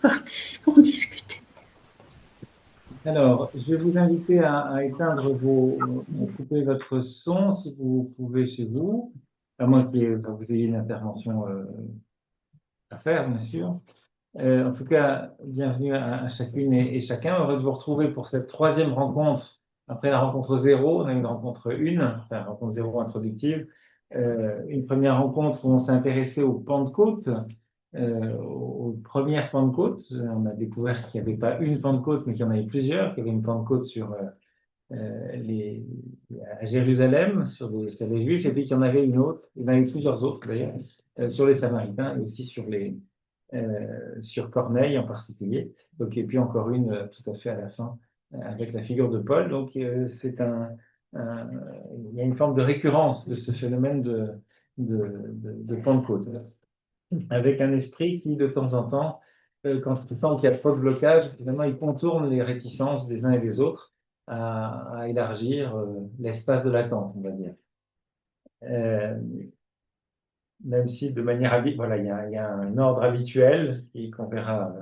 Participants discuter. Alors, je vais vous inviter à éteindre à couper votre son si vous pouvez chez vous, à moins que vous ayez une intervention à faire, bien sûr. En tout cas, bienvenue à chacune et chacun. Heureux de vous retrouver pour cette troisième rencontre. Après la rencontre zéro, on a une rencontre une, enfin, rencontre zéro introductive. Une première rencontre où on s'est intéressé aux Pentecôtes, aux premières Pentecôtes. On a découvert qu'il n'y avait pas une Pentecôte, mais qu'il y en avait plusieurs, qu'il y avait une Pentecôte les, à Jérusalem, sur les Juifs, et puis qu'il y en avait une autre, il y en avait plusieurs autres d'ailleurs, sur les Samaritains et aussi sur Corneille en particulier. Donc, et puis encore une tout à fait à la fin avec la figure de Paul. Donc un- il y a une forme de récurrence de ce phénomène de Pentecôte, avec un esprit qui de temps en temps, quand il sent qu'il y a trop de blocage, finalement il contourne les réticences des uns et des autres à élargir l'espace de l'attente, on va dire. Euh, Même si de manière voilà, il y a un ordre habituel qu'on verra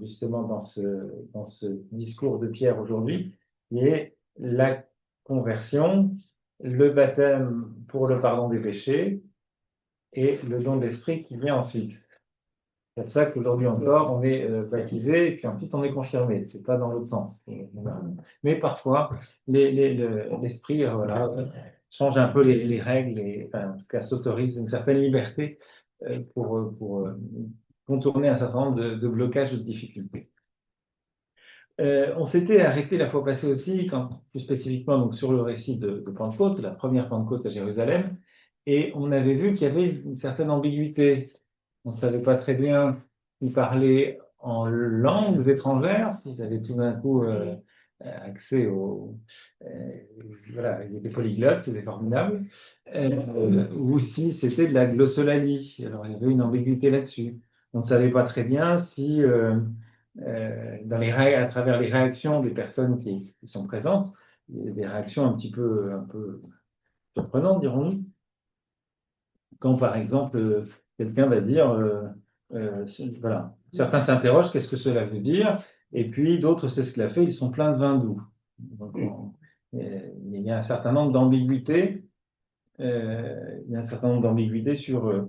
justement dans ce discours de Pierre aujourd'hui, qui est la conversion, le baptême pour le pardon des péchés et le don de l'esprit qui vient ensuite. C'est pour ça qu'aujourd'hui encore, on est baptisé et puis ensuite on est confirmé. C'est pas dans l'autre sens. Mais parfois, l'esprit voilà, change un peu les règles et enfin, en tout cas s'autorise une certaine liberté pour contourner un certain nombre de blocages ou de difficultés. On s'était arrêté la fois passée aussi, plus spécifiquement donc, sur le récit de Pentecôte, la première Pentecôte à Jérusalem, et on avait vu qu'il y avait une certaine ambiguïté. On ne savait pas très bien s'ils parlaient en langues étrangères, s'ils avaient tout d'un coup accès voilà, il y a des polyglottes, c'était formidable, ou si c'était de la glossolalie. Alors il y avait une ambiguïté là-dessus. On ne savait pas très bien si à travers les réactions des personnes qui sont présentes, il y a des réactions un peu surprenantes, dirons-nous. Quand, par exemple, quelqu'un va dire, voilà, certains s'interrogent, qu'est-ce que cela veut dire? Et puis d'autres s'esclaffent, ils sont pleins de vin doux. Donc, il y a un certain nombre d'ambiguïtés. Il y a un certain nombre d'ambiguïtés sur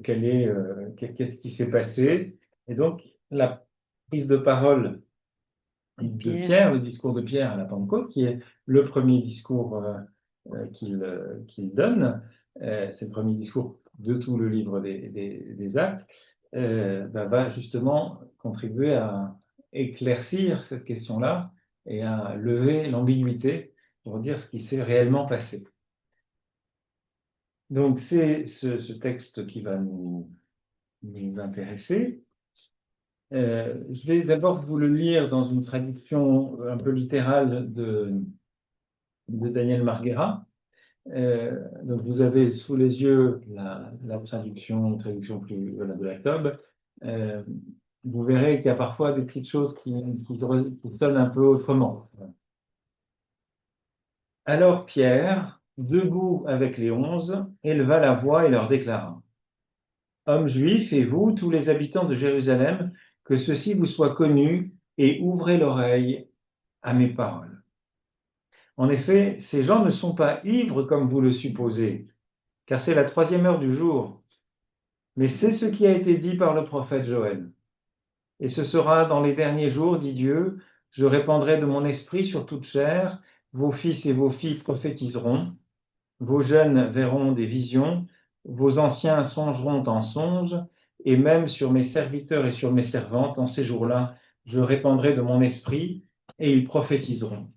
qu'est-ce qui s'est passé. Et donc, la prise de parole de Pierre, le discours de Pierre à la Pentecôte, qui est le premier discours qu'il donne, c'est le premier discours de tout le livre des Actes, va justement contribuer à éclaircir cette question-là et à lever l'ambiguïté pour dire ce qui s'est réellement passé. Donc c'est ce texte qui va nous intéresser. Je vais d'abord vous le lire dans une traduction un peu littérale de Daniel Marguera. Donc vous avez sous les yeux la traduction, une traduction plus voilà, de la TOB. Euh, Vous verrez qu'il y a parfois des petites choses qui sonnent un peu autrement. Alors Pierre, debout avec les 11, éleva la voix et leur déclara: Hommes juifs et vous, tous les habitants de Jérusalem, que ceci vous soit connu et ouvrez l'oreille à mes paroles. En effet, ces gens ne sont pas ivres comme vous le supposez, car c'est la troisième heure du jour. Mais c'est ce qui a été dit par le prophète Joël. Et ce sera dans les derniers jours, dit Dieu, je répandrai de mon esprit sur toute chair, vos fils et vos filles prophétiseront, vos jeunes verront des visions, vos anciens songeront en songes, et même sur mes serviteurs et sur mes servantes, en ces jours-là, je répandrai de mon esprit, et ils prophétiseront.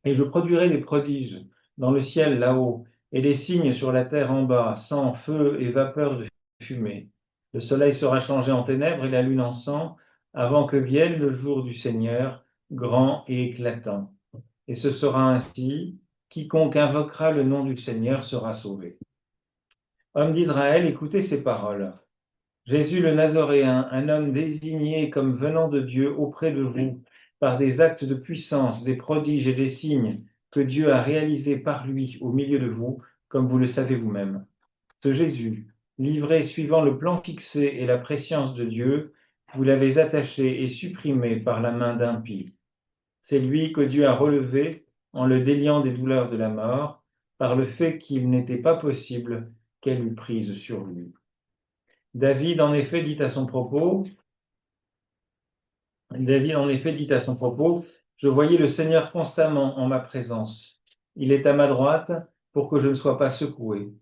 Et je produirai des prodiges dans le ciel là-haut, et des signes sur la terre en bas, sang, feu et vapeur de fumée. Le soleil sera changé en ténèbres et la lune en sang, avant que vienne le jour du Seigneur, grand et éclatant. Et ce sera ainsi, quiconque invoquera le nom du Seigneur sera sauvé. Hommes d'Israël, écoutez ces paroles. Jésus le Nazoréen, un homme désigné comme venant de Dieu auprès de vous, par des actes de puissance, des prodiges et des signes que Dieu a réalisés par lui au milieu de vous, comme vous le savez vous-même. Ce Jésus, livré suivant le plan fixé et la prescience de Dieu, vous l'avez attaché et supprimé par la main d'impie. C'est lui que Dieu a relevé en le déliant des douleurs de la mort, par le fait qu'il n'était pas possible qu'elle eût prise sur lui. David, en effet, dit à son propos, je voyais le Seigneur constamment en ma présence. Il est à ma droite pour que je ne sois pas secoué.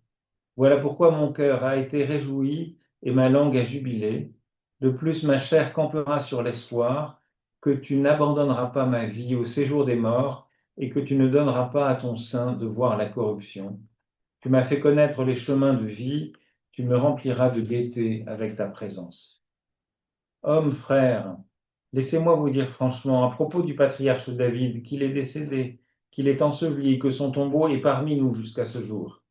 Voilà pourquoi mon cœur a été réjoui et ma langue a jubilé. De plus, ma chair campera sur l'espoir que tu n'abandonneras pas ma vie au séjour des morts et que tu ne donneras pas à ton sein de voir la corruption. Tu m'as fait connaître les chemins de vie, tu me rempliras de gaieté avec ta présence. Hommes, frères, laissez-moi vous dire franchement à propos du patriarche David qu'il est décédé, qu'il est enseveli et que son tombeau est parmi nous jusqu'à ce jour.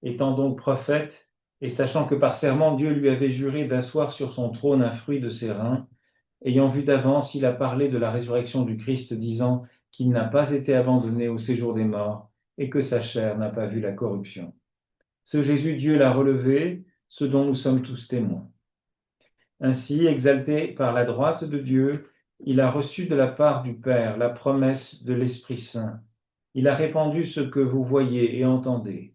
Étant donc prophète, et sachant que par serment Dieu lui avait juré d'asseoir sur son trône un fruit de ses reins, ayant vu d'avance, il a parlé de la résurrection du Christ, disant qu'il n'a pas été abandonné au séjour des morts, et que sa chair n'a pas vu la corruption. Ce Jésus, Dieu l'a relevé, ce dont nous sommes tous témoins. Ainsi, exalté par la droite de Dieu, il a reçu de la part du Père la promesse de l'Esprit Saint. Il a répandu ce que vous voyez et entendez.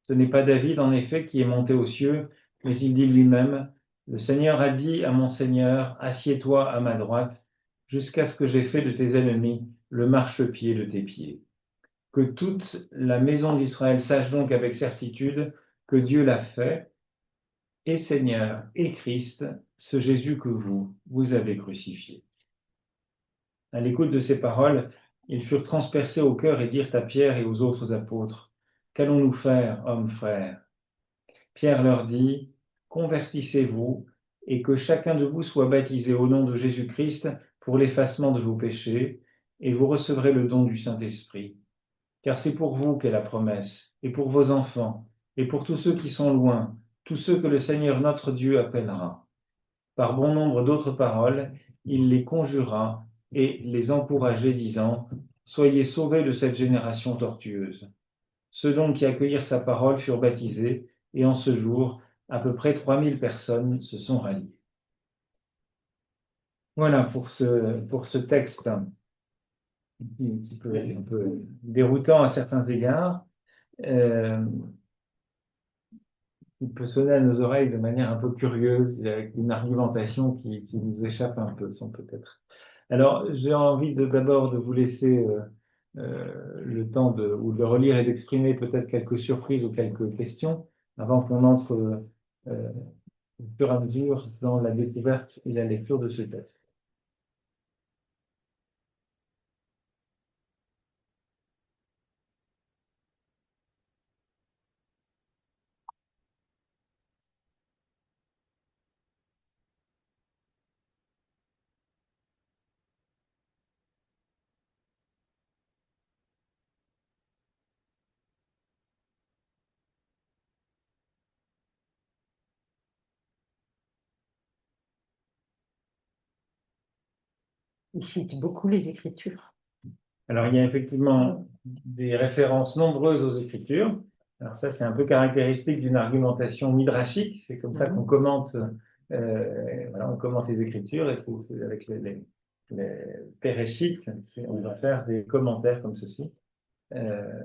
Ce n'est pas David, en effet, qui est monté aux cieux, mais il dit lui-même, le Seigneur a dit à mon Seigneur, assieds-toi à ma droite, jusqu'à ce que j'ai fait de tes ennemis le marchepied de tes pieds. Que toute la maison d'Israël sache donc avec certitude que Dieu l'a fait, et Seigneur et Christ, ce Jésus que vous avez crucifié. À l'écoute de ces paroles, ils furent transpercés au cœur et dirent à Pierre et aux autres apôtres, qu'allons-nous faire, hommes frères? Pierre leur dit, convertissez-vous et que chacun de vous soit baptisé au nom de Jésus-Christ pour l'effacement de vos péchés, et vous recevrez le don du Saint-Esprit. Car c'est pour vous qu'est la promesse, et pour vos enfants, et pour tous ceux qui sont loin, tous ceux que le Seigneur notre Dieu appellera. Par bon nombre d'autres paroles, il les conjura et les encourageait, disant, soyez sauvés de cette génération tortueuse. Ceux donc qui accueillirent sa parole furent baptisés, et en ce jour, à peu près 3000 personnes se sont ralliées. Voilà pour ce texte qui peut être un peu déroutant à certains égards, euh, qui peut sonner à nos oreilles de manière un peu curieuse, avec une argumentation qui nous échappe un peu, sans peut-être. Alors, j'ai envie d'abord de vous laisser le temps ou de le relire et d'exprimer peut-être quelques surprises ou quelques questions avant qu'on entre au fur et à mesure dans la découverte et la lecture de ce texte. Il cite beaucoup les Écritures. Alors, il y a effectivement des références nombreuses aux Écritures. Alors ça, c'est un peu caractéristique d'une argumentation midrashique. C'est comme ça qu'on commente, voilà, on commente les Écritures, et c'est avec les péréchites, on va faire des commentaires comme ceci, euh,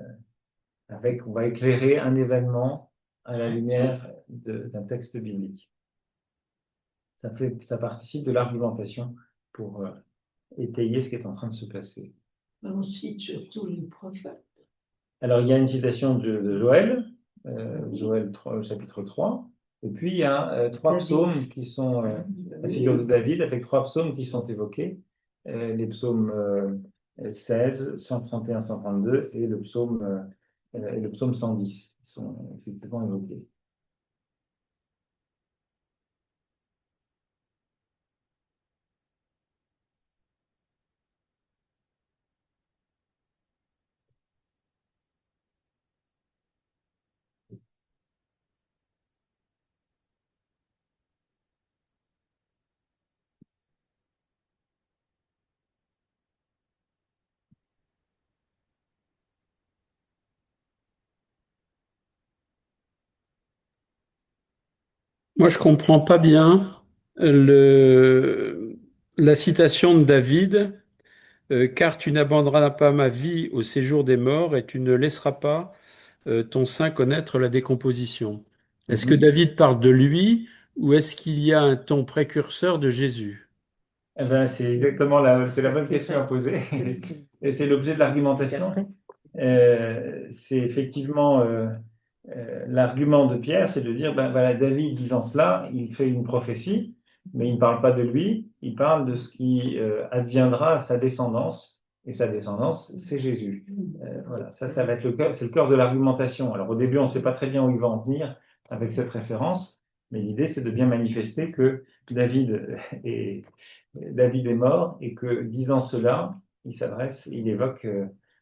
on va éclairer un événement à la lumière d'un texte biblique. Ça participe de l'argumentation pour étayer ce qui est en train de se passer. On cite surtout les prophètes. Alors, il y a une citation de Joël, Joël 3, chapitre 3, et puis il y a trois David. psaumes qui sont la figure de David, avec trois psaumes qui sont évoqués, les psaumes 16, 131, 132 et le psaume 110 qui sont effectivement évoqués. Moi, je comprends pas bien le, la citation de David, car tu n'abandonneras pas ma vie au séjour des morts et tu ne laisseras pas ton sein connaître la décomposition. Est-ce que Mhm. David parle de lui ou est-ce qu'il y a un ton précurseur de Jésus? Eh ben, c'est exactement c'est la bonne question à poser. Et c'est l'objet de l'argumentation. C'est effectivement l'argument de Pierre, c'est de dire, ben voilà, David disant cela, il fait une prophétie, mais il ne parle pas de lui, il parle de ce qui adviendra à sa descendance, et sa descendance, c'est Jésus. Voilà, ça va être le cœur, c'est le cœur de l'argumentation. Alors au début, on ne sait pas très bien où il va en venir avec cette référence, mais l'idée, c'est de bien manifester que est, David est mort et que disant cela, il évoque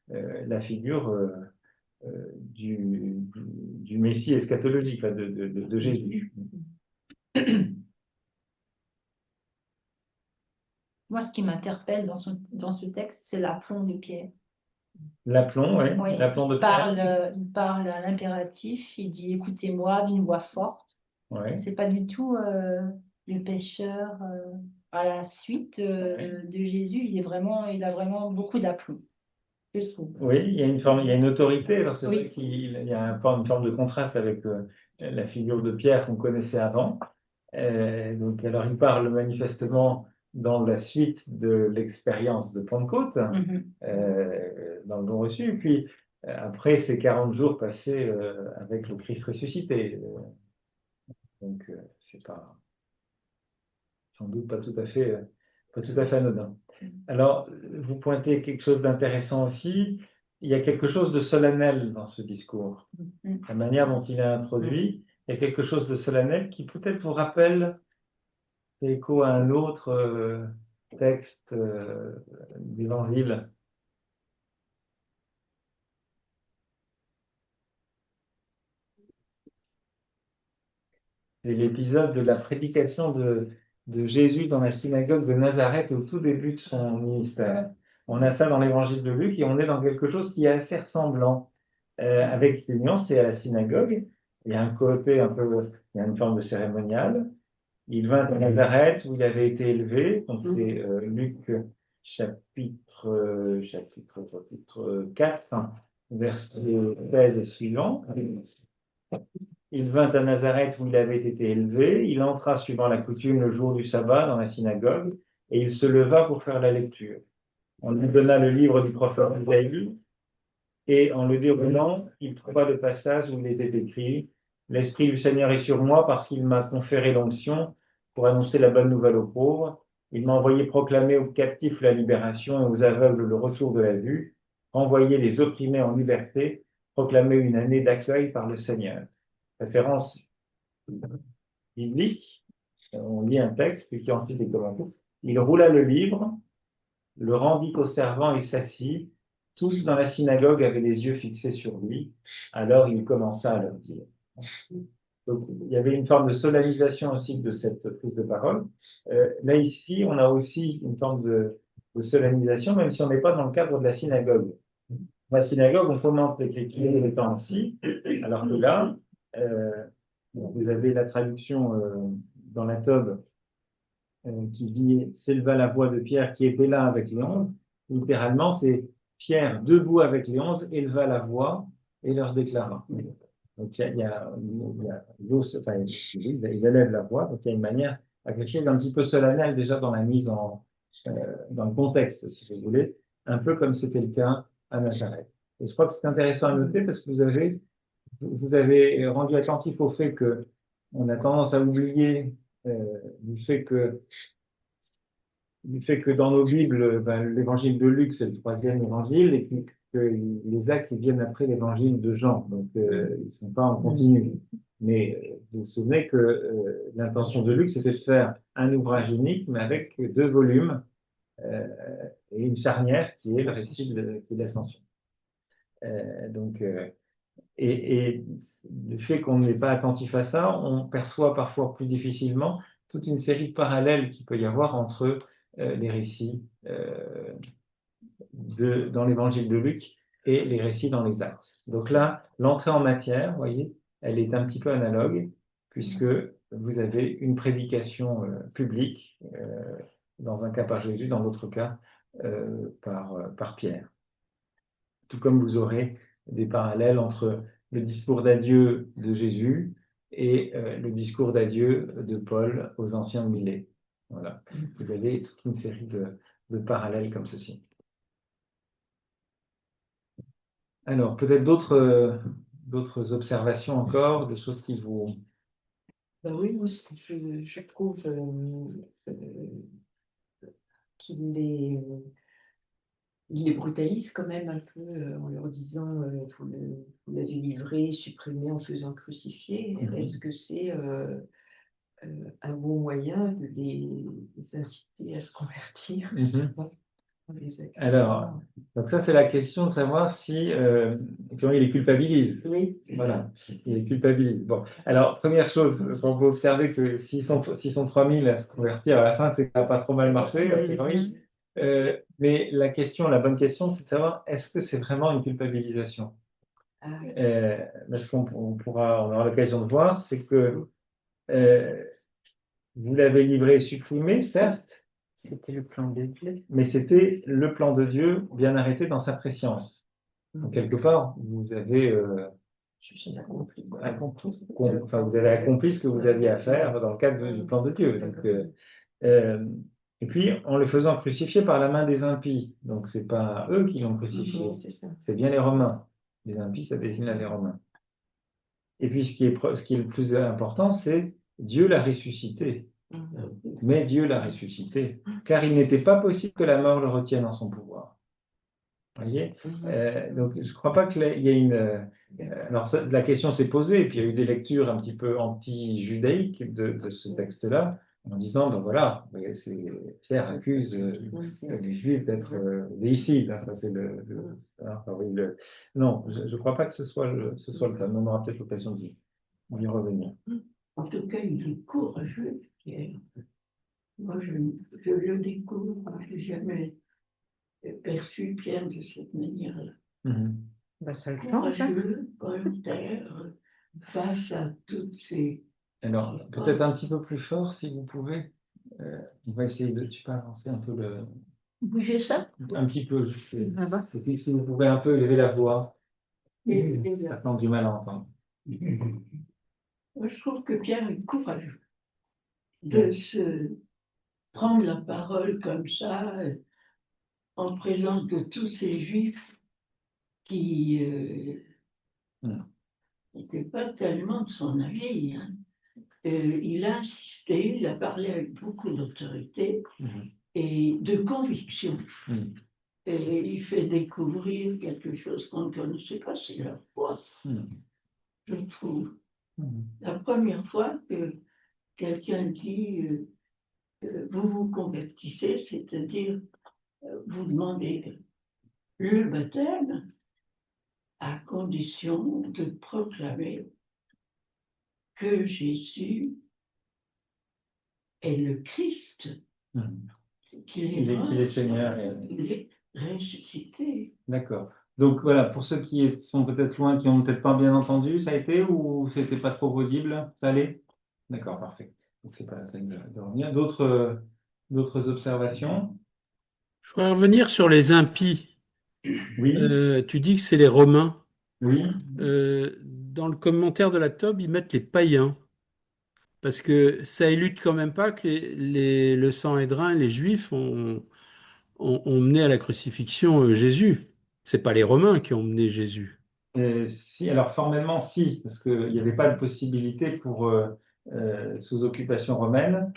la figure du Messie eschatologique, enfin, de Jésus. Moi, ce qui m'interpelle dans ce texte, c'est l'aplomb de Pierre. L'aplomb, oui, Oui, l'aplomb de Pierre. il parle à l'impératif, il dit écoutez-moi d'une voix forte. Ouais. C'est pas du tout le pécheur à la suite de Jésus, il a vraiment beaucoup d'aplomb, je trouve. Oui, il y a une forme, il y a une autorité. Alors c'est Oui. vrai qu'il y a une forme de contraste avec la figure de Pierre qu'on connaissait avant. Donc, alors il parle manifestement dans la suite de l'expérience de Pentecôte, dans le don reçu, et puis après ces 40 jours passés avec le Christ ressuscité. Donc, c'est pas, sans doute pas tout à fait anodin. Alors, vous pointez quelque chose d'intéressant aussi. Il y a quelque chose de solennel dans ce discours. La manière dont il est introduit, il y a quelque chose de solennel qui peut-être vous rappelle, fait écho à un autre texte d'évangile. C'est l'épisode de la prédication de Jésus dans la synagogue de Nazareth au tout début de son ministère. On a ça dans l'évangile de Luc et on est dans quelque chose qui est assez ressemblant. Avec des nuances, c'est à la synagogue. Il y a un côté un peu, il y a une forme de cérémonial. Il vint à Nazareth où il avait été élevé. Donc c'est Luc chapitre 4, hein, verset 16 et suivant. Il vint à Nazareth où il avait été élevé. Il entra suivant la coutume le jour du sabbat dans la synagogue et il se leva pour faire la lecture. On lui donna le livre du prophète Isaïe. Et en le déroulant, il trouva le passage où il était écrit: L'Esprit du Seigneur est sur moi parce qu'il m'a conféré l'onction pour annoncer la bonne nouvelle aux pauvres. Il m'a envoyé proclamer aux captifs la libération et aux aveugles le retour de la vue, renvoyer les opprimés en liberté, proclamer une année d'accueil par le Seigneur. Référence biblique, on lit un texte qui ensuite est commenté. Il roula le livre, le rendit aux servants et s'assit. Tous dans la synagogue avaient les yeux fixés sur lui. Alors il commença à leur dire. Donc, il y avait une forme de solennisation aussi de cette prise de parole. Là, ici, on a aussi une forme de solennisation, même si on n'est pas dans le cadre de la synagogue. Dans la synagogue, on commente l'écriture étant ainsi, alors que là, vous avez la traduction dans la Tob qui dit s'éleva la voix de Pierre qui était là avec les 11. Littéralement, c'est Pierre debout avec les 11 éleva la voix et leur déclara. Donc enfin, il élève la voix, donc il y a une manière, à quelque chose d'un petit peu solennel déjà dans la mise dans le contexte, si vous voulez, un peu comme c'était le cas à Nazareth. Et je crois que c'est intéressant à noter parce que vous avez rendu attentif au fait que on a tendance à oublier du fait que dans nos Bibles, ben, l'évangile de Luc, c'est le troisième évangile, et puis que les actes ils viennent après l'évangile de Jean, donc ils ne sont pas en continu. Mais vous vous souvenez que l'intention de Luc, c'était de faire un ouvrage unique, mais avec 2 volumes euh, et une charnière qui est le récit de l'ascension. Donc, et le fait qu'on n'est pas attentif à ça, on perçoit parfois plus difficilement toute une série de parallèles qu'il peut y avoir entre les récits dans l'évangile de Luc et les récits dans les actes. Donc là, l'entrée en matière, vous voyez, elle est un petit peu analogue, puisque vous avez une prédication publique, dans un cas par Jésus, dans l'autre cas par Pierre. Tout comme vous aurez des parallèles entre le discours d'adieu de Jésus et le discours d'adieu de Paul aux anciens de Milet. Voilà. Vous avez toute une série de parallèles comme ceci. Alors, peut-être d'autres observations encore, des choses qui vous... Ben oui, moi, je trouve qu'il il les brutalise quand même un peu en leur disant vous l'avez livré, supprimé en faisant crucifier. Est-ce que c'est un bon moyen de les inciter à se convertir? Je sais pas, en les accusant. Alors, donc ça, c'est la question de savoir si comment il les culpabilise. Oui, c'est Voilà, il les culpabilise. Bon, alors, première chose, on peut observer que s'ils sont 3000 à se convertir à la fin, c'est que ça n'a pas trop mal marché, a priori. Mais la bonne question, c'est de savoir, est-ce que c'est vraiment une culpabilisation? Ah, oui. Parce on aura l'occasion de voir, c'est que vous l'avez livré et supprimé, certes, C'était le plan de Dieu. mais c'était le plan de Dieu bien arrêté dans sa préscience. Donc, quelque part, vous avez accompli. enfin, vous avez accompli ce que vous aviez à faire dans le cadre du plan de Dieu. Donc, et puis, en le faisant crucifier par la main des impies. Donc, c'est pas eux qui l'ont crucifié, c'est bien les Romains. Les impies, ça désigne les Romains. Et puis, ce qui est le plus important, c'est Dieu l'a ressuscité. Mais Dieu l'a ressuscité, car il n'était pas possible que la mort le retienne en son pouvoir. Vous voyez? Donc, je ne crois pas qu'il y ait une... alors, la question s'est posée, et puis il y a eu des lectures un petit peu anti-judaïques de ce texte-là, en disant, ben voilà, Pierre accuse les Juifs d'être déicides. Enfin, non, je ne crois pas que ce soit le cas. On aura peut-être l'occasion d'y revenir. En tout cas, il est courageux, Pierre. Moi, je le découvre, je n'ai jamais perçu Pierre de cette manière-là. Ben, ça le change, hein. Courageux, volontaire, face à toutes ces... Alors, peut-être un petit peu plus fort, si vous pouvez. On va essayer tu peux avancer un peu Bouger ça? un petit peu, juste. Là-bas. Et puis, si vous pouvez un peu élever la voix, Et ça prend du mal à entendre. moi, je trouve que Pierre est courageux de se prendre la parole comme ça, en présence de tous ces Juifs qui n'étaient pas tellement de son avis. Hein. Il a insisté, il a parlé avec beaucoup d'autorité et de conviction. Et il fait découvrir quelque chose qu'on ne connaissait pas, c'est la foi, je trouve. La première fois que quelqu'un dit vous vous convertissez, c'est-à-dire vous demandez le baptême à condition de proclamer que Jésus est le Christ, qu'il est Seigneur. Il est ressuscité. D'accord. Donc voilà, pour ceux qui sont peut-être loin, qui n'ont peut-être pas bien entendu, ça a été ou c'était pas trop audible? Ça allait? D'accord, parfait. Donc c'est pas la peine de revenir. D'autres observations? Je voudrais revenir sur les impies. Oui, Tu dis que c'est les Romains. oui. Dans le commentaire de la Tobe, ils mettent les païens. Parce que ça élude quand même pas que le Sanhédrin, les Juifs, ont mené à la crucifixion Jésus. C'est pas les Romains qui ont mené Jésus. Si, alors formellement, si, parce qu'il n'y avait pas de possibilité pour, sous occupation romaine,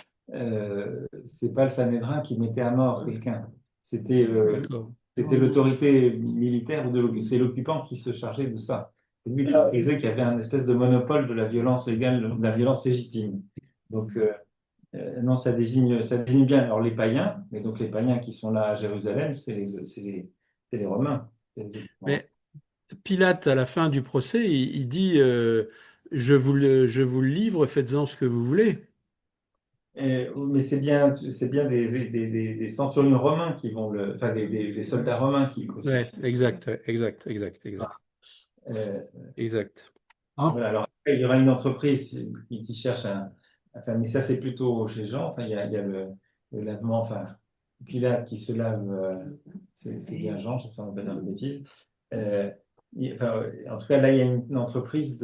c'est pas le Sanhédrin qui mettait à mort quelqu'un. C'était D'accord. l'autorité militaire, c'est l'occupant qui se chargeait de ça. C'est lui qui disait qu'il y avait un espèce de monopole de la violence légale, de la violence légitime. Donc, non, ça désigne bien alors les païens, mais donc les païens qui sont là à Jérusalem, c'est les Romains. Mais Pilate, à la fin du procès, il dit je vous le livre, faites-en ce que vous voulez. Mais c'est bien des centurions romains qui vont enfin des soldats romains qui le crucifient. Ouais, exact. Euh, Exact. Ah, Voilà, alors après, il y aura une entreprise qui cherche enfin, mais ça c'est plutôt chez Jean, enfin, il y a le lavement, enfin, Pilate qui se lave, c'est bien Jean, j'espère ne pas dire de bêtises. Enfin, en tout cas, là, il y a une entreprise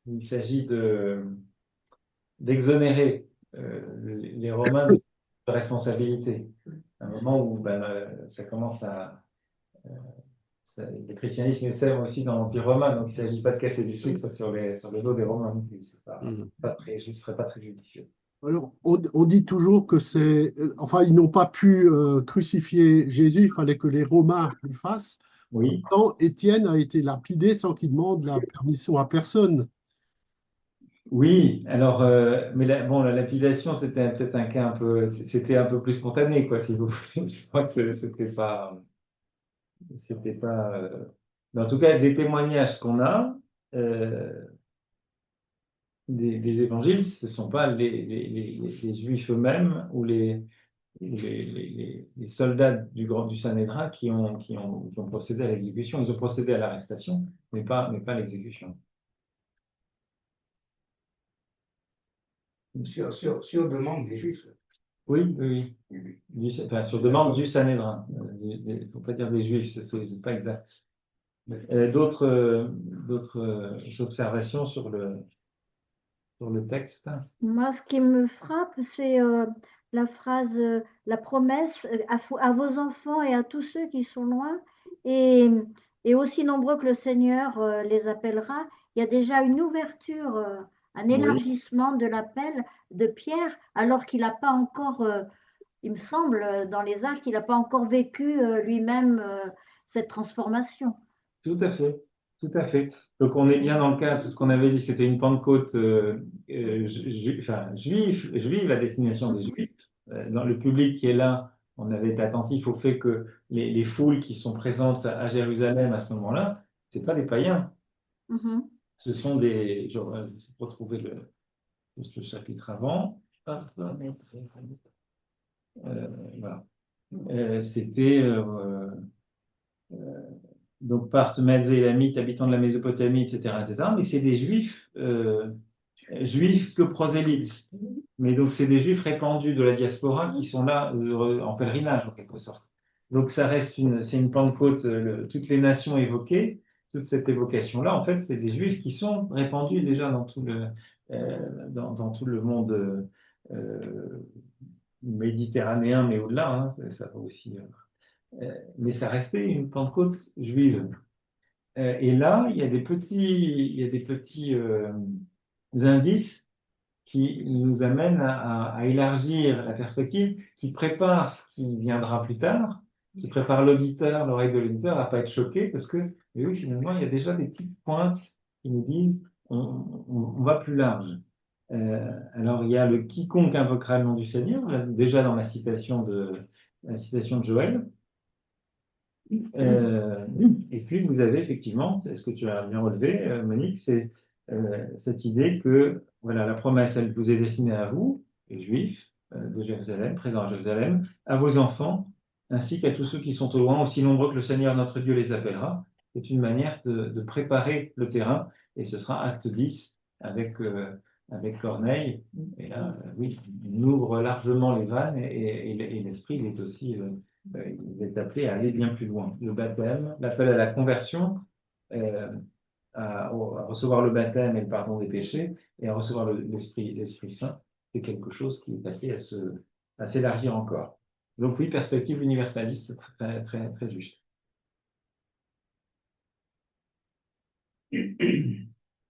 il s'agit d'exonérer les Romains de responsabilité. À un moment où ben, ça commence le christianisme essaie aussi dans l'Empire romain, donc il ne s'agit pas de casser du sucre sur le dos des Romains non plus. Mhm. Ce ne serait pas très judicieux. alors, on dit toujours que enfin, ils n'ont pas pu crucifier Jésus, il fallait que les Romains le fassent. Oui, Pourtant, Étienne a été lapidé sans qu'il demande la permission à personne. oui. Alors, mais bon, la lapidation, c'était peut-être un cas c'était un peu plus spontané, quoi, si vous voulez. Je crois que c'était pas. Mais en tout cas, des témoignages qu'on a. euh, des évangiles, ce ne sont pas les Juifs eux-mêmes ou les soldats du Sanhédrin qui ont procédé à l'exécution. Ils ont procédé à l'arrestation, mais pas à l'exécution. Sur demande des Juifs. Oui, oui, oui. Enfin, sur demande du Sanhédrin. Il ne faut pas dire des Juifs, c'est pas exact. D'autres observations sur le texte? Moi, ce qui me frappe, c'est la phrase, la promesse à vos enfants et à tous ceux qui sont loin, et, et aussi nombreux que le Seigneur les appellera. Il y a déjà une ouverture, un Oui, élargissement de l'appel de Pierre, alors qu'il n'a pas encore, il me semble, dans les actes, il n'a pas encore vécu lui-même cette transformation. tout à fait, tout à fait. Donc on est bien dans le cadre, c'est ce qu'on avait dit, c'était une Pentecôte enfin, juive à destination des Juifs. Dans le public qui est là, on avait été attentif au fait que les foules qui sont présentes à Jérusalem à ce moment-là, c'est pas des païens, Mhm. ce sont des. Je vais retrouver juste le chapitre avant. Hop, voilà. C'était donc Parthes, Mèdes et Élamites, habitants de la Mésopotamie, etc., etc. Mais c'est des juifs que prosélytes. Mais donc c'est des juifs répandus de la diaspora qui sont là en pèlerinage en quelque sorte. Donc ça reste c'est une Pentecôte, toutes les nations évoquées, toute cette évocation-là, en fait, c'est des juifs qui sont répandus déjà dans tout le monde méditerranéen, mais au-delà, hein, ça va aussi. Mais ça restait une Pentecôte juive. Et là, il y a des petits indices qui nous amènent à élargir la perspective, qui prépare ce qui viendra plus tard, qui prépare l'auditeur, l'oreille de l'auditeur à pas être choqué, parce que mais oui, finalement, il y a déjà des petites pointes qui nous disent on va plus large. Alors, il y a le quiconque invoquera le nom du Seigneur, là, déjà dans la citation de Joël. Euh, et puis, vous avez effectivement, c'est ce que tu as bien relevé, Monique, c'est cette idée que voilà, la promesse, elle vous est destinée à vous, les Juifs de Jérusalem, présents à Jérusalem, à vos enfants, ainsi qu'à tous ceux qui sont au loin, aussi nombreux que le Seigneur notre Dieu les appellera. C'est une manière de préparer le terrain, et ce sera acte 10 avec Corneille. Et là, oui, on ouvre largement les vannes, et l'esprit, il est aussi il est appelé à aller bien plus loin. Le baptême, l'appel à la conversion, euh, à recevoir le baptême et le pardon des péchés, et à recevoir l'Esprit Saint, c'est quelque chose qui est appelé à s'élargir encore. Donc oui, perspective universaliste très, très, très juste.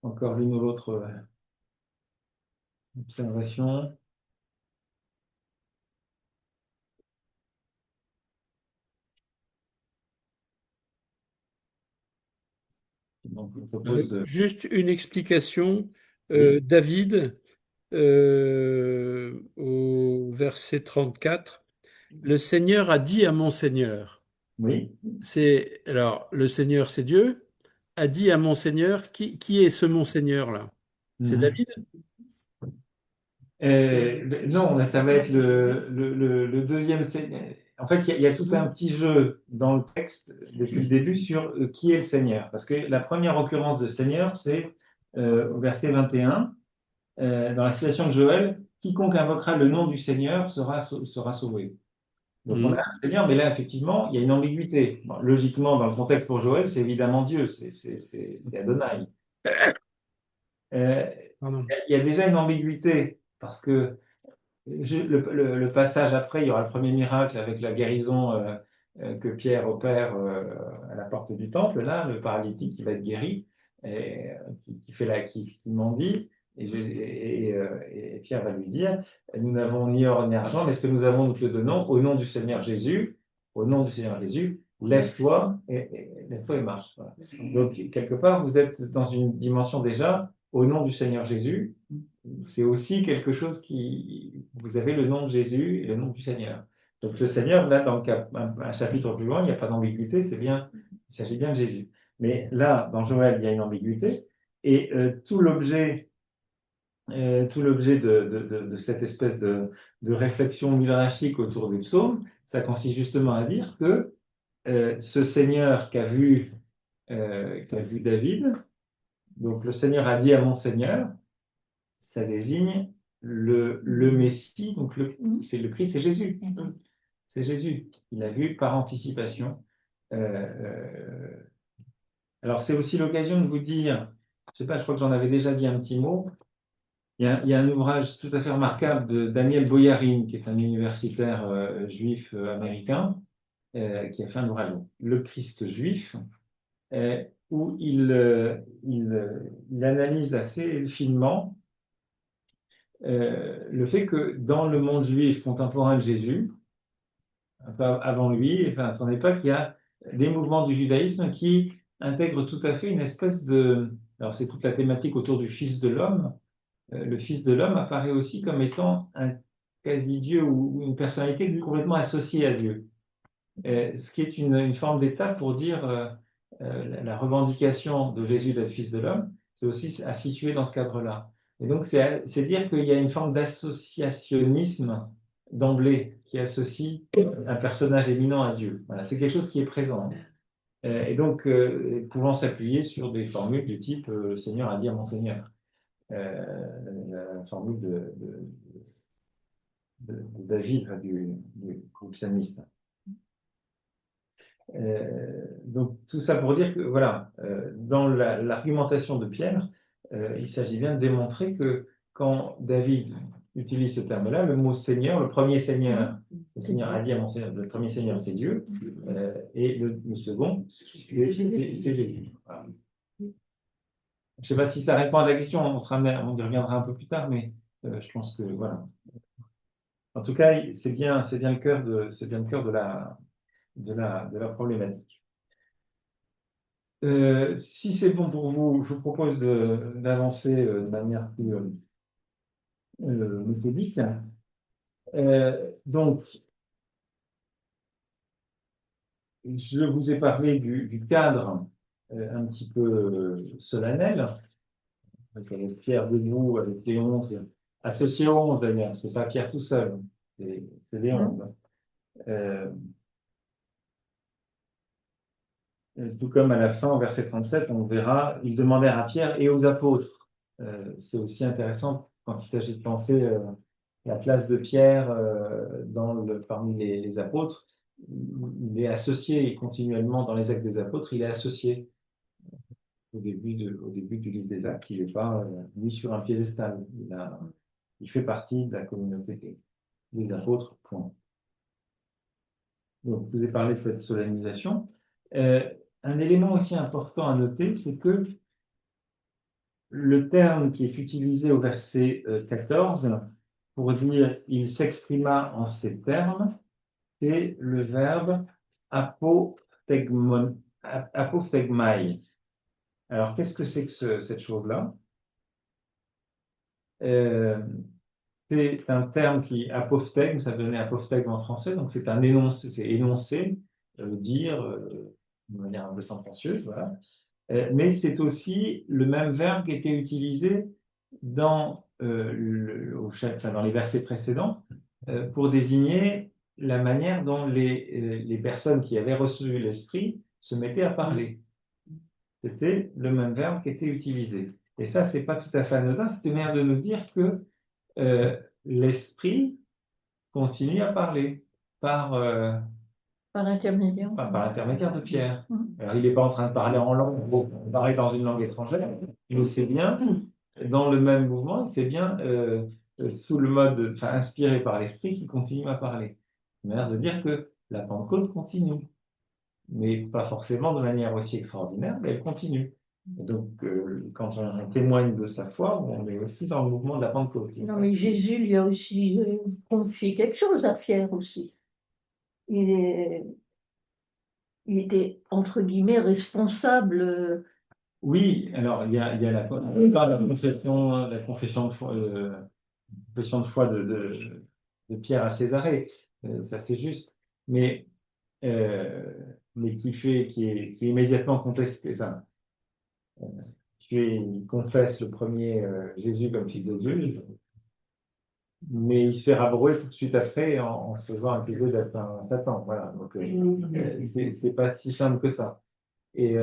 Encore l'une ou l'autre observation. Donc, je vous propose de... Juste une explication. Oui, David, au verset 34, le Seigneur a dit à mon Seigneur. oui. Alors, le Seigneur, c'est Dieu, a dit à mon Seigneur, qui est ce mon Seigneur-là? C'est Mhm. David? Non, ça va être le deuxième. En fait, il y a tout un petit jeu dans le texte depuis le début sur qui est le Seigneur. Parce que la première occurrence de Seigneur, c'est au verset 21, dans la citation de Joël, quiconque invoquera le nom du Seigneur sera sauvé. Donc on a un Seigneur, mais là, effectivement, il y a une ambiguïté. Bon, logiquement, dans le contexte pour Joël, c'est évidemment Dieu, c'est Adonai. Pardon. Il y a déjà une ambiguïté, parce que le passage après, il y aura le premier miracle avec la guérison que Pierre opère à la porte du temple, là, le paralytique qui va être guéri, et, qui mendie, et Pierre va lui dire, nous n'avons ni or ni argent, mais ce que nous avons, nous te le donnons, au nom du Seigneur Jésus, au nom du Seigneur Jésus, lève-toi et marche. Voilà. Donc, quelque part, vous êtes dans une dimension déjà, au nom du Seigneur Jésus, c'est aussi quelque chose qui... Vous avez le nom de Jésus et le nom du Seigneur. Donc le Seigneur, là, dans un chapitre plus loin, il n'y a pas d'ambiguïté, il s'agit bien de Jésus. Mais là, dans Joël, il y a une ambiguïté. Et tout l'objet de cette espèce de réflexion midrashique autour des psaumes, ça consiste justement à dire que ce Seigneur qu'a vu David, donc le Seigneur a dit à mon Seigneur, ça désigne le Messie, donc c'est le Christ, c'est Jésus. C'est Jésus. Il a vu par anticipation. Alors c'est aussi l'occasion de vous dire, je sais pas, je crois que j'en avais déjà dit un petit mot. Il y a un ouvrage tout à fait remarquable de Daniel Boyarin, qui est un universitaire juif américain, qui a fait un ouvrage, Le Christ juif, où il analyse assez finement le fait que dans le monde juif contemporain de Jésus, un peu avant lui, enfin à son époque, il y a des mouvements du judaïsme qui intègrent tout à fait une espèce de... Alors c'est toute la thématique autour du Fils de l'homme. Le Fils de l'homme apparaît aussi comme étant un quasi-dieu ou une personnalité complètement associée à Dieu. Ce qui est une forme d'état pour dire la revendication de Jésus d'être Fils de l'homme, c'est aussi à situer dans ce cadre-là. Et donc, c'est dire qu'il y a une forme d'associationnisme d'emblée qui associe un personnage éminent à Dieu. Voilà, c'est quelque chose qui est présent. Et donc, pouvant s'appuyer sur des formules du type le Seigneur a dit à mon Seigneur. La formule de David, du psalmiste. Donc, tout ça pour dire que, voilà, dans l'argumentation de Pierre, il s'agit bien de démontrer que quand David utilise ce terme-là, le mot Seigneur, le premier Seigneur, le Seigneur a dit à mon Seigneur, le premier Seigneur c'est Dieu, et le second, c'est Jésus. Voilà. Je ne sais pas si ça répond à la question, on y reviendra un peu plus tard, mais je pense que voilà. En tout cas, c'est bien le cœur de la problématique. Si c'est bon pour vous, je vous propose d'avancer de manière plus méthodique. Donc, je vous ai parlé du cadre un petit peu solennel, avec Pierre debout, avec les 11, associés aux 11 d'ailleurs, c'est pas Pierre tout seul, c'est les 11. Tout comme à la fin, au verset 37, on verra, ils demandèrent à Pierre et aux apôtres. C'est aussi intéressant quand il s'agit de penser la place de Pierre parmi les apôtres. Il est associé continuellement dans les actes des apôtres, il est associé au début du livre des actes. Il n'est pas mis sur un piédestal. Il fait partie de la communauté des apôtres, point. Donc, je vous ai parlé de cette solennisation. Un élément aussi important à noter, c'est que le terme qui est utilisé au verset 14 pour dire « il s'exprima en ces termes », c'est le verbe apophthegmai. Alors, qu'est-ce que c'est que cette chose-là? C'est un terme qui, apophthegme, ça donnait apophthegme en français, donc c'est un énoncé, c'est énoncer, dire de manière un peu sentencieuse, voilà. Mais c'est aussi le même verbe qui était utilisé dans les versets précédents pour désigner la manière dont les personnes qui avaient reçu l'Esprit se mettaient à parler. C'était le même verbe qui était utilisé. Et ça, c'est pas tout à fait anodin, c'est une manière de nous dire que l'Esprit continue à parler par intermédiaire. par l'intermédiaire de Pierre. Alors, il n'est pas en train de parler en langue, parler dans une langue étrangère, mais c'est bien, dans le même mouvement, c'est bien sous le mode, enfin, inspiré par l'Esprit qui continue à parler. Une manière de dire que la Pentecôte continue, mais pas forcément de manière aussi extraordinaire, mais elle continue. Et donc, quand on témoigne de sa foi, on est aussi dans le mouvement de la Pentecôte. Non, mais Jésus lui a aussi confié quelque chose à Pierre aussi. Il était, entre guillemets, responsable. Oui, alors il y a la confession de foi de Pierre à Césarée, ça c'est juste, mais, qui est immédiatement contesté, enfin, il confesse le premier Jésus comme fils de Dieu, mais il se fait rabrouer tout de suite après en se faisant accuser d'être un Satan. Voilà, donc c'est pas si simple que ça. Et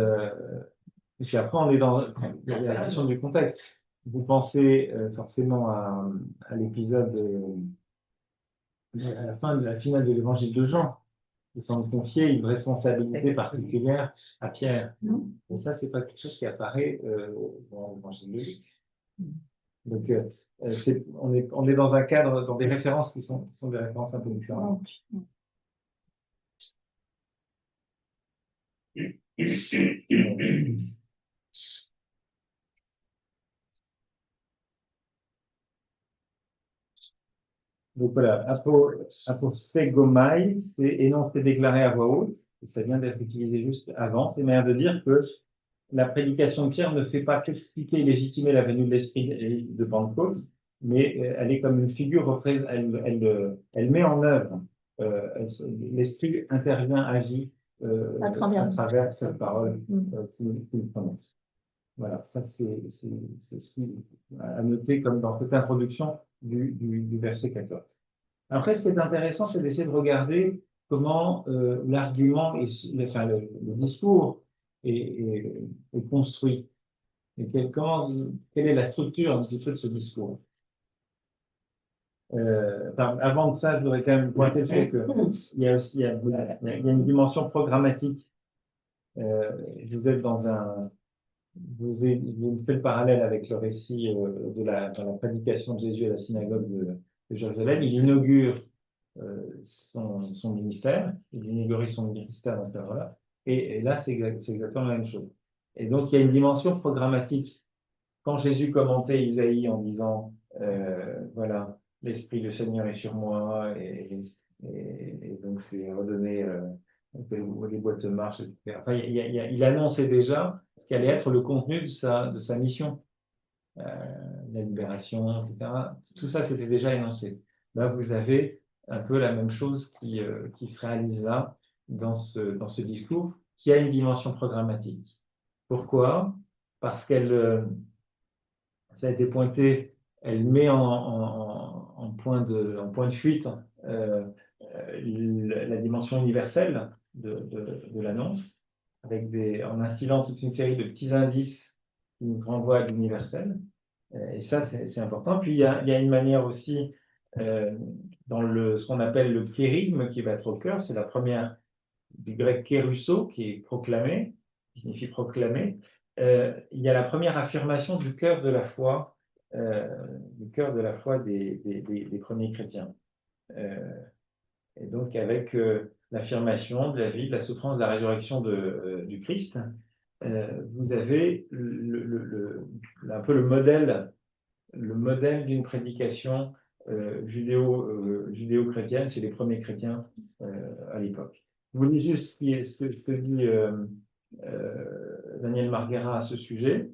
puis après, on est dans la question du contexte. Vous pensez forcément à l'épisode, à la fin de la finale de l'évangile de Jean, qui semble confier une responsabilité particulière à Pierre. Et ça, c'est pas quelque chose qui apparaît dans l'évangile de Luc. Donc, on est dans un cadre, dans des références qui sont des références un peu différentes. Donc voilà, apophthegomai, c'est énoncé déclaré à voix haute, et ça vient d'être utilisé juste avant. C'est une manière de dire que la prédication de Pierre ne fait pas qu'expliquer et légitimer la venue de l'Esprit de Pentecôte, mais elle est comme une figure, elle met en œuvre, l'Esprit intervient, agit à travers cette parole qu'il prononce. Voilà, ça c'est ce qui à noter comme dans cette introduction du verset 14. Après, ce qui est intéressant, c'est d'essayer de regarder comment l'argument, enfin, le discours est construit. Et quelle est la structure un petit peu de ce discours. Avant de ça, je voudrais quand même pointer le fait qu'il y a aussi il y a une dimension programmatique. Vous êtes dans un... Vous faites le parallèle avec le récit de la prédication de Jésus à la synagogue de Jérusalem. Il inaugure son ministère, il inaugure son ministère dans ce cadre-là. Et là, c'est exactement la même chose. Et donc, il y a une dimension programmatique. Quand Jésus commentait Isaïe en disant, voilà, l'Esprit du Seigneur est sur moi, et donc c'est redonné les boîtes de marche, etc. Enfin, il annonçait déjà ce qui allait être le contenu de sa mission, la libération, etc. Tout ça, c'était déjà énoncé. Là, vous avez un peu la même chose qui se réalise là, dans ce discours, qui a une dimension programmatique. Pourquoi? Parce ça a été pointé, elle met en point de fuite la dimension universelle de l'annonce, en instillant toute une série de petits indices qui nous renvoient à l'universel. Et ça, c'est important. Puis, il y a une manière aussi, dans ce qu'on appelle le kérigme, qui va être au cœur, c'est la première du grec kérusso, qui est proclamé, qui signifie proclamer. Il y a la première affirmation du cœur de la foi, des premiers chrétiens. Et donc, avec l'affirmation de la vie, de la souffrance, de la résurrection du Christ, vous avez un peu le modèle d'une prédication judéo-chrétienne chez les premiers chrétiens à l'époque. Je vous dis juste ce que dit Daniel Marguera à ce sujet.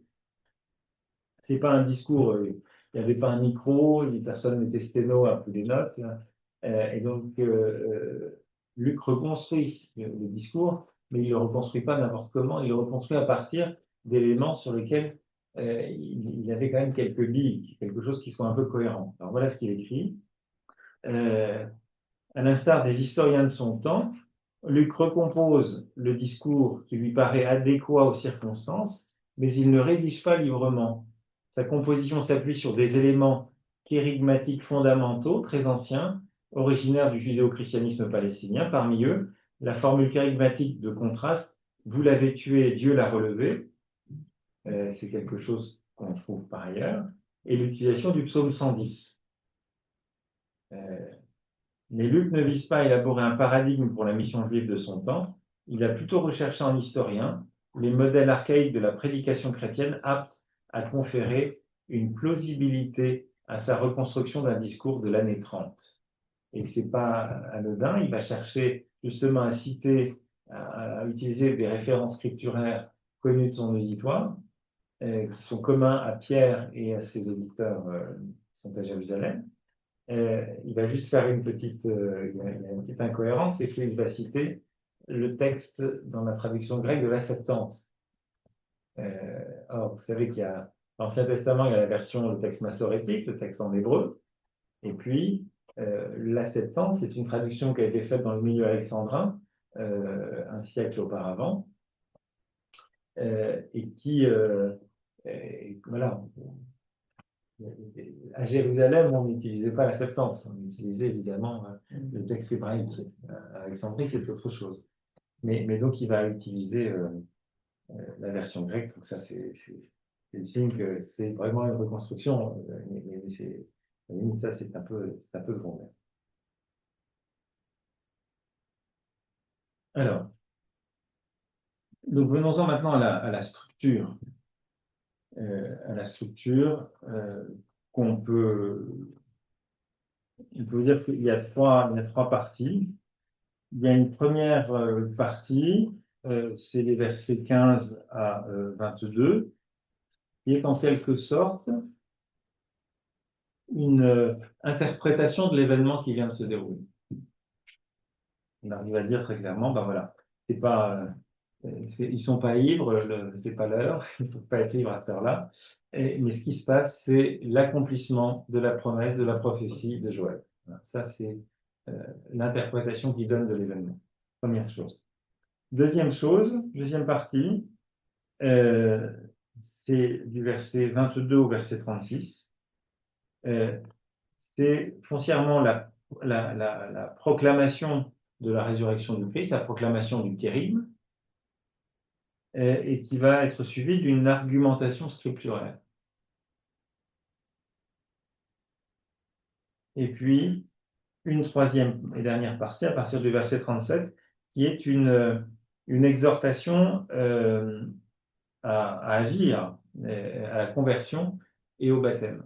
C'est pas un discours, il n'y avait pas un micro, les personnes mettaient sténo à des notes. Et donc, Luc reconstruit le discours, mais il ne le reconstruit pas n'importe comment, il le reconstruit à partir d'éléments sur lesquels il avait quand même quelques billes, quelque chose qui soit un peu cohérent. Alors voilà ce qu'il écrit. À l'instar des historiens de son temps, Luc recompose le discours qui lui paraît adéquat aux circonstances, mais il ne rédige pas librement. Sa composition s'appuie sur des éléments kérygmatiques fondamentaux, très anciens, originaires du judéo-christianisme palestinien. Parmi eux, la formule kérygmatique de contraste, « Vous l'avez tué, Dieu l'a relevé », c'est quelque chose qu'on trouve par ailleurs, et l'utilisation du psaume 110. Mais Luc ne vise pas à élaborer un paradigme pour la mission juive de son temps, il a plutôt recherché en historien les modèles archaïques de la prédication chrétienne aptes à conférer une plausibilité à sa reconstruction d'un discours de l'année 30. Et c'est pas anodin, il va chercher justement à citer, à utiliser des références scripturaires connues de son auditoire, qui sont communs à Pierre et à ses auditeurs qui sont à Jérusalem. Il va juste faire une petite incohérence, c'est qu'il va citer le texte dans la traduction grecque de la Septante. Or, vous savez qu'il y a l'Ancien Testament, il y a la version, le texte massorétique, le texte en hébreu, et puis la Septante, c'est une traduction qui a été faite dans le milieu alexandrin, un siècle auparavant, et qui, voilà, à Jérusalem, on n'utilisait pas la Septante, on utilisait évidemment le texte hébraïque. À Alexandrie, c'est autre chose. Mais donc, il va utiliser la version grecque, donc ça, c'est le signe que c'est vraiment une reconstruction, mais ça, c'est un peu secondaire. Alors, donc venons-en maintenant à la structure. On peut dire qu'il y a trois parties. Il y a une première partie, c'est les versets 15 à 22, qui est en quelque sorte une interprétation de l'événement qui vient de se dérouler. On arrive à dire très clairement, ben voilà, c'est pas, ils sont pas ivres, c'est pas l'heure, il ne faut pas être ivre à cette heure-là. Mais ce qui se passe, c'est l'accomplissement de la promesse, de la prophétie de Joël. Voilà, ça, c'est l'interprétation qu'il donne de l'événement. Première chose. Deuxième partie, c'est du verset 22 au verset 36. C'est foncièrement la proclamation de la résurrection du Christ, la proclamation du kérigme, et qui va être suivie d'une argumentation scripturaire. Et puis, une troisième et dernière partie, à partir du verset 37, qui est une exhortation à agir, à la conversion et au baptême.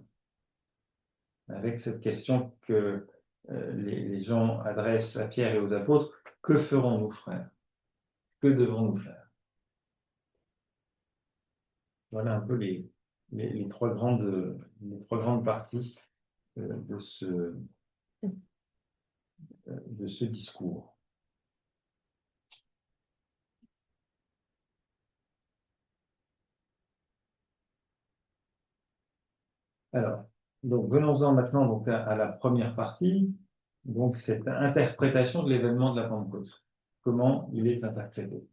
Avec cette question que les gens adressent à Pierre et aux apôtres, que ferons-nous, frères? Que devons-nous faire? Voilà un peu les trois grandes parties de ce discours. Alors, donc venons-en maintenant donc, à la première partie, donc cette interprétation de l'événement de la Pentecôte. Comment il est interprété?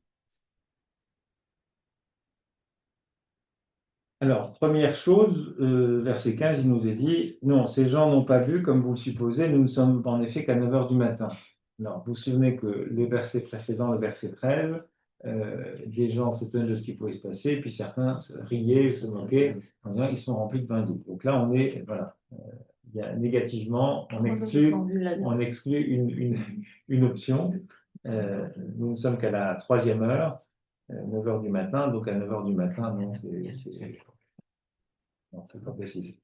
Alors, première chose, verset 15, il nous est dit, non, ces gens n'ont pas vu, comme vous le supposez, nous ne sommes en effet qu'à 9 heures du matin. Alors, vous vous souvenez que le verset précédent, le verset 13, des gens s'étonnent de ce qui pouvait se passer, et puis certains riaient, se moquaient, en disant ils sont remplis de vin doux. Donc là, on est, voilà, il y a négativement, on exclut une option. Nous ne sommes qu'à la 3e heure. 9 heures du matin, donc à 9 heures du matin, non, c'est pas précis.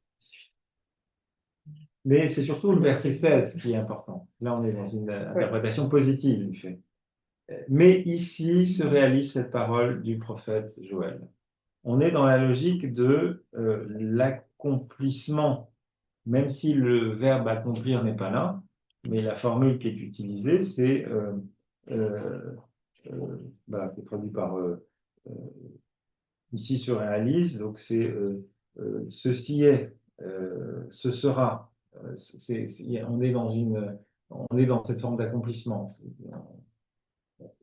Mais c'est surtout le verset 16 qui est important. Là, on est dans une interprétation positive du fait. Mais ici se réalise cette parole du prophète Joël. On est dans la logique de l'accomplissement, même si le verbe accomplir n'est pas là, mais la formule qui est utilisée, c'est qui est traduit par ici se réalise, donc c'est ceci est, ce sera. On est dans on est dans cette forme d'accomplissement.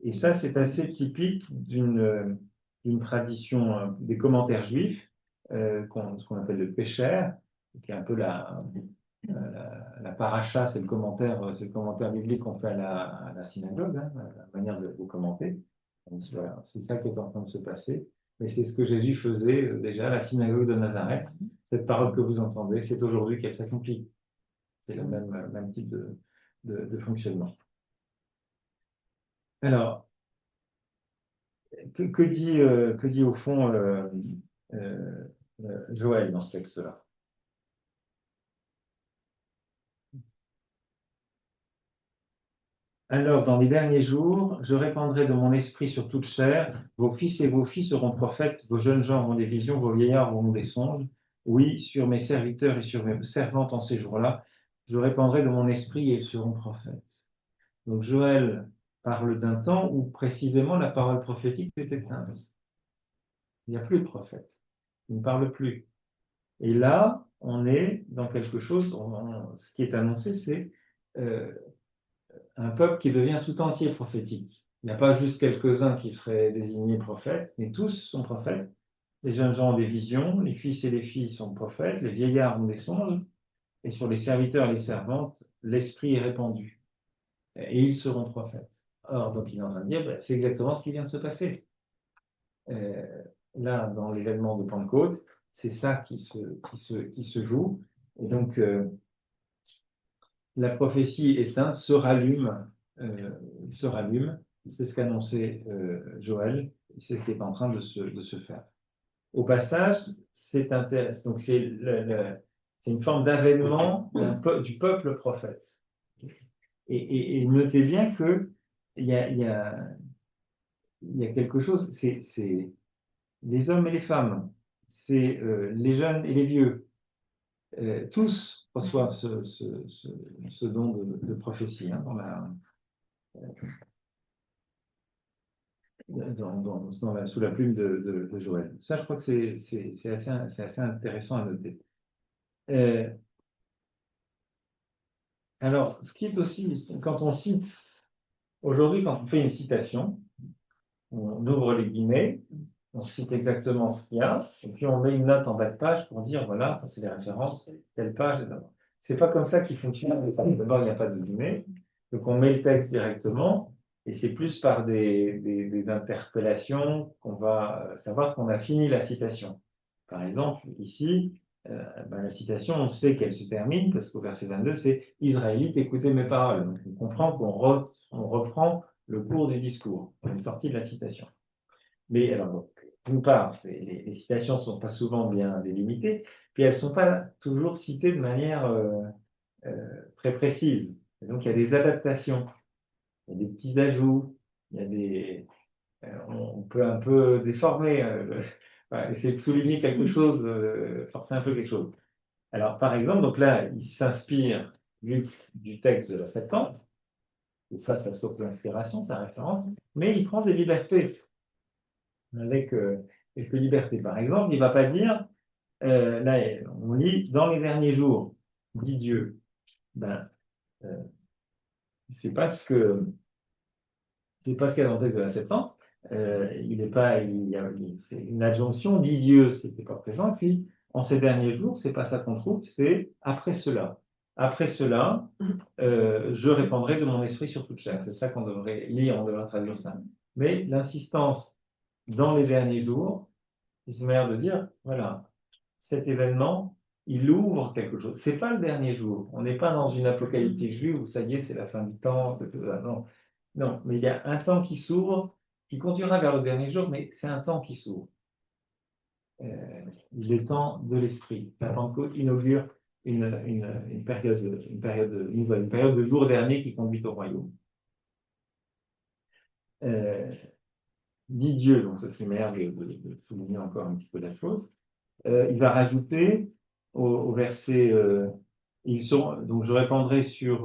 Et ça, c'est assez typique d'une tradition des commentaires juifs, ce qu'on appelle le pécher, qui est un peu la paracha, c'est le commentaire biblique qu'on fait à la synagogue, hein, la manière de vous commenter. Donc, voilà, c'est ça qui est en train de se passer. Mais c'est ce que Jésus faisait déjà à la synagogue de Nazareth. Cette parole que vous entendez, c'est aujourd'hui qu'elle s'accomplit. C'est le même type de fonctionnement. Alors, que dit au fond Joël dans ce texte-là? Alors, dans les derniers jours, je répandrai de mon esprit sur toute chair. Vos fils et vos filles seront prophètes, vos jeunes gens auront des visions, vos vieillards auront des songes. Oui, sur mes serviteurs et sur mes servantes en ces jours-là, je répandrai de mon esprit et ils seront prophètes. Donc, Joël parle d'un temps où précisément la parole prophétique s'est éteinte. Il n'y a plus de prophète. Il ne parle plus. Et là, on est dans quelque chose, ce qui est annoncé, c'est un peuple qui devient tout entier prophétique. Il n'y a pas juste quelques-uns qui seraient désignés prophètes, mais tous sont prophètes. Les jeunes gens ont des visions, les fils et les filles sont prophètes, les vieillards ont des songes, et sur les serviteurs et les servantes, l'esprit est répandu. Et ils seront prophètes. Or, donc il est en train de dire, c'est exactement ce qui vient de se passer. Là, dans l'événement de Pentecôte, c'est ça qui se joue. Et donc, la prophétie éteinte se rallume. C'est ce qu'annonçait Joël, c'est ce qui est en train de se faire. Au passage, c'est intéressant. Donc, c'est une forme d'avènement du peuple prophète. Et notez bien que il y a quelque chose, c'est les hommes et les femmes, c'est les jeunes et les vieux. Tous reçoivent ce don de prophétie hein, sous la plume de Joël. Ça, je crois que c'est assez intéressant à noter. Alors, ce qui est aussi, quand on cite, aujourd'hui, quand on fait une citation, on ouvre les guillemets, on cite exactement ce qu'il y a, et puis on met une note en bas de page pour dire, voilà, ça c'est les références, telle page, etc. C'est pas comme ça qu'il fonctionne. D'abord, il n'y a pas de guillemets, donc on met le texte directement, et c'est plus par des interpellations qu'on va savoir qu'on a fini la citation. Par exemple, ici, la citation, on sait qu'elle se termine, parce qu'au verset 22, c'est « Israélites, écoutez mes paroles ». Donc on comprend qu'on reprend le cours du discours. On est sorti de la citation. Mais alors, d'une part, les citations ne sont pas souvent bien délimitées, puis elles ne sont pas toujours citées de manière très précise. Et donc, il y a des adaptations, il y a des petits ajouts, il y a on peut un peu déformer, essayer de souligner quelque chose, forcer un peu quelque chose. Alors, par exemple, donc là, il s'inspire du texte de la Septante, et ça, sa source d'inspiration, sa référence, mais il prend des libertés avec quelques libertés. Par exemple, il ne va pas dire, là, on lit, dans les derniers jours, dit Dieu. Ben, c'est pas ce qu'il y a dans le texte de la Septante. C'est une adjonction, dit Dieu, c'était pas présent. Et puis, en ces derniers jours, c'est pas ça qu'on trouve, c'est après cela. Après cela, je répandrai de mon esprit sur toute chair. C'est ça qu'on devrait lire, on devrait traduire ça. Mais l'insistance dans les derniers jours, c'est une manière de dire, voilà, cet événement, il ouvre quelque chose. C'est pas le dernier jour. On n'est pas dans une apocalyptique juive où ça y est, c'est la fin du temps. Non, non, mais il y a un temps qui s'ouvre, qui continuera vers le dernier jour, mais c'est un temps qui s'ouvre. Il est temps de l'esprit. La Pentecôte inaugure une période de jour dernier qui conduit au royaume. Dit Dieu, donc ça c'est une manière de souligner encore un petit peu la chose. Il va rajouter au verset donc je répandrai sur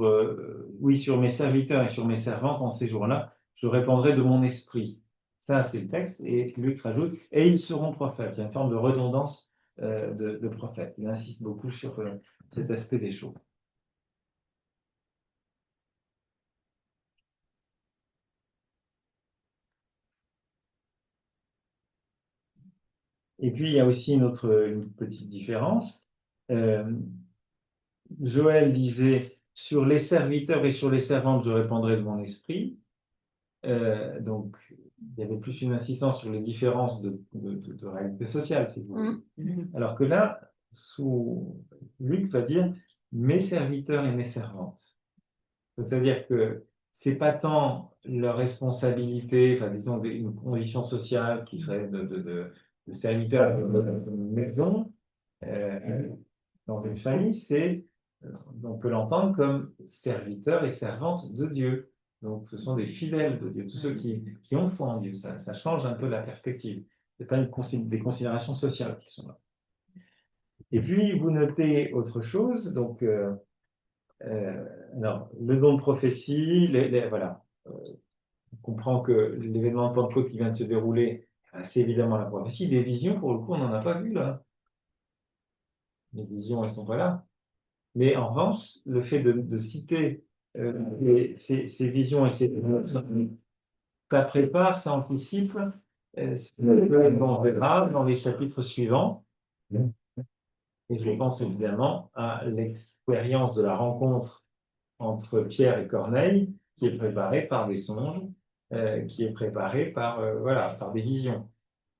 mes serviteurs et sur mes servantes en ces jours-là, je répandrai de mon esprit. Ça, c'est le texte, et Luc rajoute, et ils seront prophètes. Il y a une forme de redondance de prophètes. Il insiste beaucoup sur cet aspect des choses. Et puis, il y a aussi une petite différence. Joël disait, sur les serviteurs et sur les servantes, je répandrai de mon esprit. Donc, il y avait plus une insistance sur les différences de réalité sociale, si vous voulez. Alors que là, Luc va dire mes serviteurs et mes servantes. C'est-à-dire que c'est pas tant leur responsabilité, enfin, disons, une condition sociale qui serait de serviteur dans une maison, dans une famille, on peut l'entendre comme serviteurs et servantes de Dieu. Donc, ce sont des fidèles de Dieu, tous ceux qui ont foi en Dieu. Ça change un peu la perspective. Ce n'est pas des considérations sociales qui sont là. Et puis, vous notez autre chose. Donc, alors, le don de prophétie, voilà. On comprend que l'événement de Pentecôte qui vient de se dérouler, c'est évidemment la prophétie. Des visions, pour le coup, on n'en a pas vu là. Les visions, elles ne sont pas là. Mais en revanche, le fait de citer ces visions et ça prépare, ça anticipe ce qu'on verra dans les chapitres suivants. Et je pense évidemment à l'expérience de la rencontre entre Pierre et Corneille, qui est préparée par des songes, qui est préparée par des visions.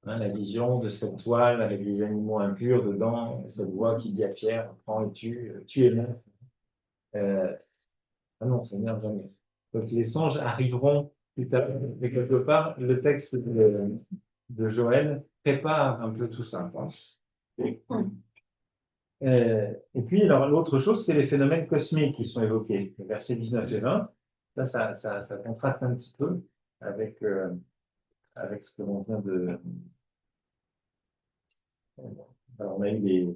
Hein, la vision de cette toile avec les animaux impurs dedans, cette voix qui dit à Pierre, prends et tu es mort. Ah non, Seigneur, jamais. Donc les songes arriveront plus tard. Mais quelque part, le texte de Joël prépare un peu tout ça. Et puis, alors, l'autre chose, c'est les phénomènes cosmiques qui sont évoqués. Les versets 19 et 20, là, ça contraste un petit peu avec, avec ce que l'on vient de... Alors, on a eu des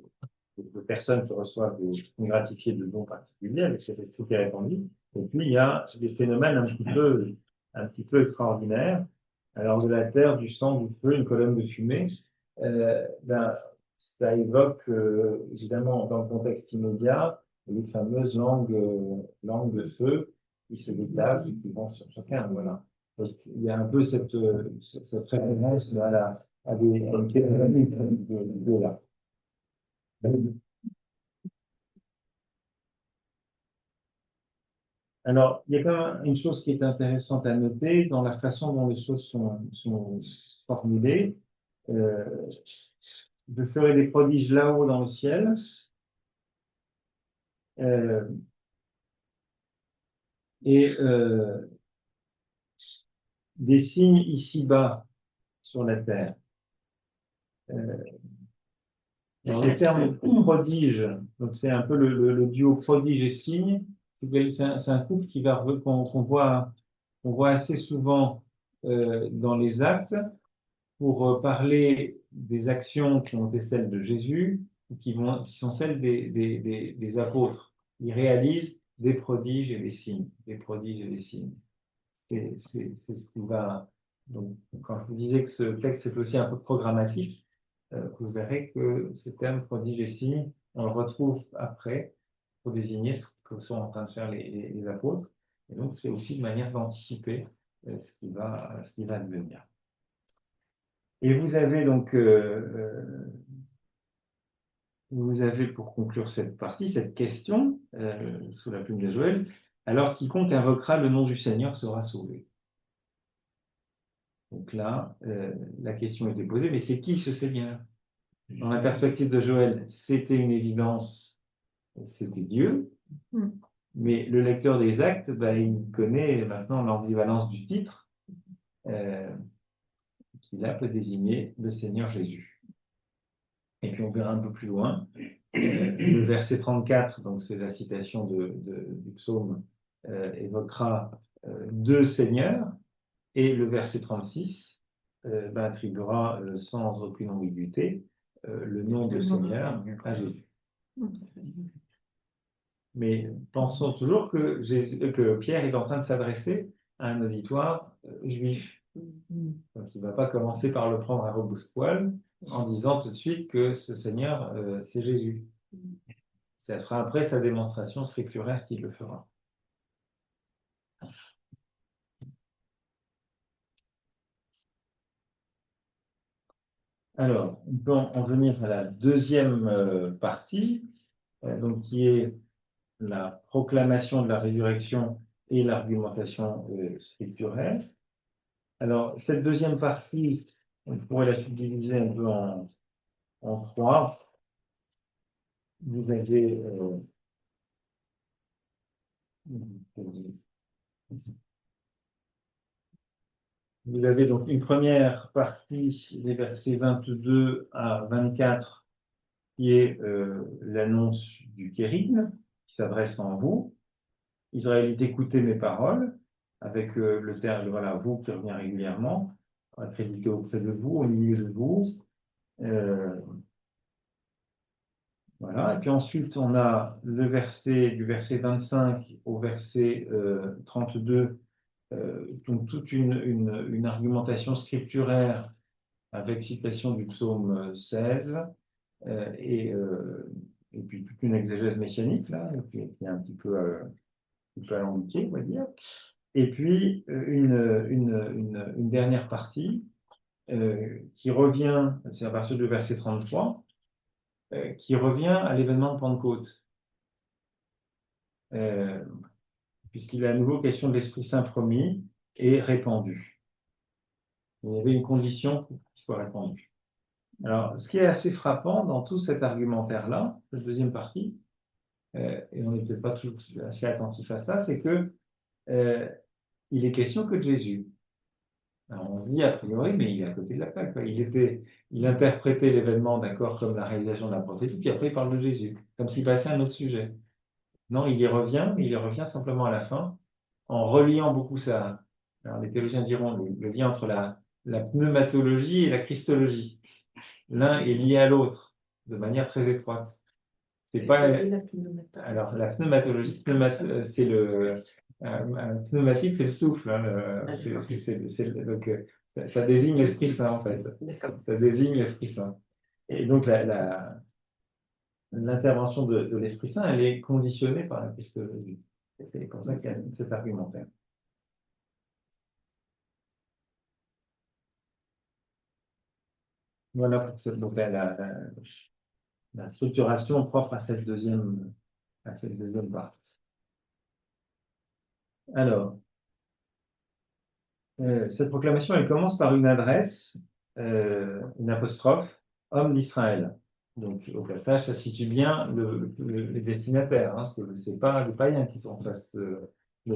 personnes qui reçoivent des gratifiés de dons particuliers, avec cet esprit qui est répandu. Et puis, il y a des phénomènes un petit peu extraordinaires. Alors, de la terre, du sang, du feu, une colonne de fumée. Ça évoque, évidemment, dans le contexte immédiat, les fameuses langues de feu qui se détachent et qui vont sur chacun. Voilà. Donc, il y a un peu cette référence à une théorie de là. Alors, il y a quand même une chose qui est intéressante à noter dans la façon dont les choses sont formulées. Je ferai des prodiges là-haut dans le ciel. Et des signes ici-bas sur la terre. Le terme prodige, donc c'est un peu le duo prodige et signe. C'est un couple qu'on voit assez souvent dans les actes pour parler des actions qui ont été celles de Jésus, qui sont celles des apôtres. Ils réalisent des prodiges et des signes, des prodiges et des signes. C'est ce qui va. Donc, quand je vous disais que ce texte est aussi un peu programmatique, vous verrez que ce terme prodige et signe, on le retrouve après pour désigner ce que sont en train de faire les apôtres. Et donc, c'est aussi une manière d'anticiper ce qui va devenir. Et vous avez donc, pour conclure cette partie, cette question, sous la plume de Joël, alors quiconque invoquera le nom du Seigneur sera sauvé. Donc là, la question était posée, mais c'est qui ce Seigneur? Dans la perspective de Joël, c'était une évidence, c'était Dieu, mais le lecteur des Actes, il connaît maintenant l'ambivalence du titre, qui là peut désigner le Seigneur Jésus. Et puis on verra un peu plus loin, le verset 34, donc c'est la citation du psaume, évoquera deux seigneurs, et le verset 36 attribuera sans aucune ambiguïté le nom de Seigneur à Jésus. Mais pensons toujours que Pierre est en train de s'adresser à un auditoire juif. Donc il ne va pas commencer par le prendre à rebrousse-poil en disant tout de suite que ce Seigneur, c'est Jésus. Ça sera après sa démonstration scripturaire qu'il le fera. Alors, on peut en venir à la deuxième partie, donc qui est la proclamation de la résurrection et l'argumentation scripturaire. Alors, cette deuxième partie, on pourrait la subdiviser un peu en trois. Vous avez donc une première partie, les versets 22 à 24, qui est l'annonce du kérigme, qui s'adresse en vous. Israélites, écoutez mes paroles, avec le terme, voilà, vous qui revient régulièrement, accrédité auprès de vous, au milieu de vous. Voilà. Et puis ensuite, on a le verset, du verset 25 au verset 32, donc toute une argumentation scripturaire avec citation du psaume 16, et puis toute une exégèse messianique, là, qui est un petit peu alambiquée, on va dire. Et puis une dernière partie qui revient, c'est à partir du verset 33, qui revient à l'événement de Pentecôte. Puisqu'il est à nouveau question de l'Esprit Saint promis et répandu. Il y avait une condition pour qu'il soit répandu. Alors, ce qui est assez frappant dans tout cet argumentaire-là, cette deuxième partie, et on n'est peut-être pas toujours assez attentif à ça, c'est que il est question que de Jésus. Alors, on se dit a priori, mais il est à côté de la plaque, quoi. Il interprétait l'événement, d'accord, comme la réalisation de la prophétie, puis après il parle de Jésus, comme s'il passait à un autre sujet. Non, il y revient, mais il y revient simplement à la fin, en reliant beaucoup ça. Alors, les théologiens diront le lien entre la pneumatologie et la christologie. L'un est lié à l'autre, de manière très étroite. C'est pas. Alors, la pneumatologie, c'est le. Pneumatique, c'est le souffle. Hein, donc, ça désigne l'Esprit Saint, en fait. Ça désigne l'Esprit Saint. Et donc, l'intervention de l'Esprit Saint, elle est conditionnée par la christologie. C'est pour ça qu'il y a cet argumentaire. Voilà pour donc la structuration propre à cette deuxième partie. Alors, cette proclamation, elle commence par une adresse, une apostrophe, homme d'Israël. Donc, au passage, ça situe bien les destinataires. Hein. Ce n'est pas les païens qui sont face de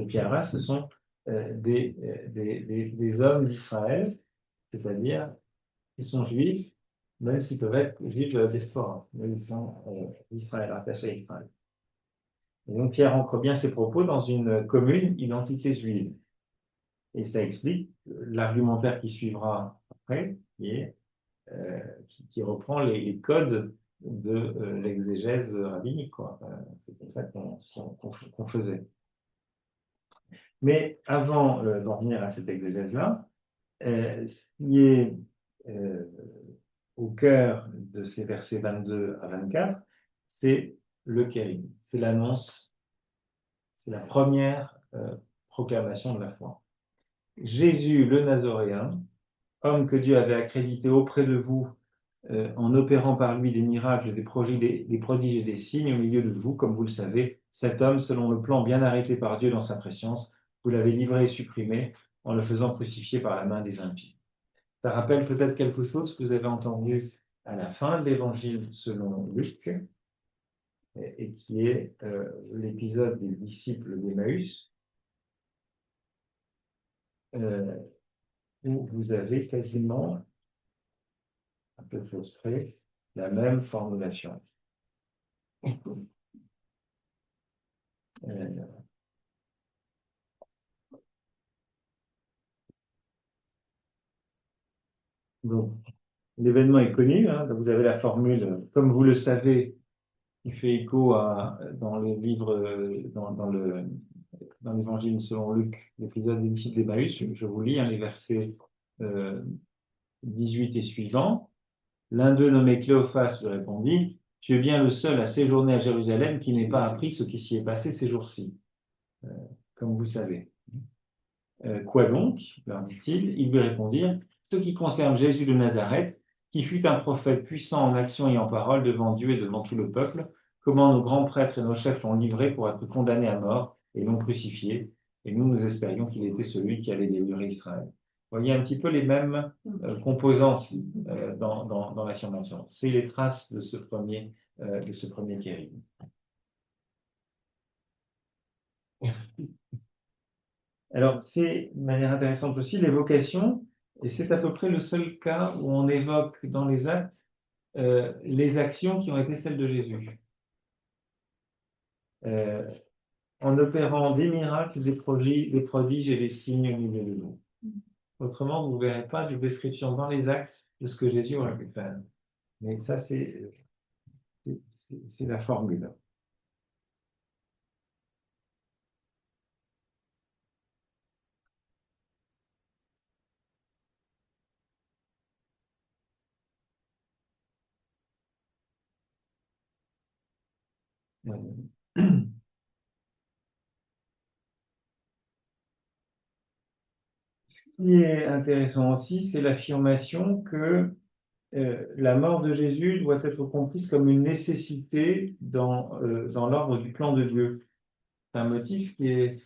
Pierre, ce sont des hommes d'Israël, c'est-à-dire qui sont juifs, même s'ils peuvent être juifs de la diaspora, mais ils sont d'Israël, attachés à Israël. Et donc, Pierre ancre bien ses propos dans une commune identité juive. Et ça explique l'argumentaire qui suivra après, qui reprend les codes de l'exégèse rabbinique. C'est comme ça qu'on faisait. Mais avant d'en venir à cette exégèse-là, ce qui est au cœur de ces versets 22 à 24, c'est le kérigme, c'est l'annonce, c'est la première proclamation de la foi. Jésus le Nazoréen, homme que Dieu avait accrédité auprès de vous en opérant par lui des miracles, des prodiges et des signes au milieu de vous, comme vous le savez, cet homme, selon le plan bien arrêté par Dieu dans sa préscience, vous l'avez livré et supprimé en le faisant crucifier par la main des impies. Ça rappelle peut-être quelque chose que vous avez entendu à la fin de l'évangile selon Luc, et qui est l'épisode des disciples d'Emmaüs, où vous avez quasiment, un peu de choses près, la même formulation. Donc, l'événement est connu, hein, vous avez la formule, comme vous le savez, qui fait écho dans le livre, dans l'évangile selon Luc, l'épisode des disciples d'Emmaüs. Je vous lis les versets 18 et suivants. L'un d'eux, nommé Cléophas, lui répondit: tu es bien le seul à séjourner à Jérusalem qui n'ait pas appris ce qui s'y est passé ces jours-ci, comme vous savez. Quoi donc, leur dit-il. Ils lui répondirent: ce qui concerne Jésus de Nazareth, qui fut un prophète puissant en action et en parole devant Dieu et devant tout le peuple, comment nos grands prêtres et nos chefs l'ont livré pour être condamné à mort et non crucifié, et nous espérions qu'il était celui qui allait délivrer Israël. Vous voyez un petit peu les mêmes composantes dans l'affirmation. C'est les traces de ce premier kérubim. Alors, c'est de manière intéressante aussi l'évocation, et c'est à peu près le seul cas où on évoque dans les actes les actions qui ont été celles de Jésus. En opérant des miracles, des prodiges et des signes au milieu de nous. Autrement, vous ne verrez pas de description dans les actes de ce que Jésus aurait pu faire. Mais ça, c'est la formule. Ce qui est intéressant aussi, c'est l'affirmation que la mort de Jésus doit être comprise comme une nécessité dans l'ordre du plan de Dieu. C'est un motif qui est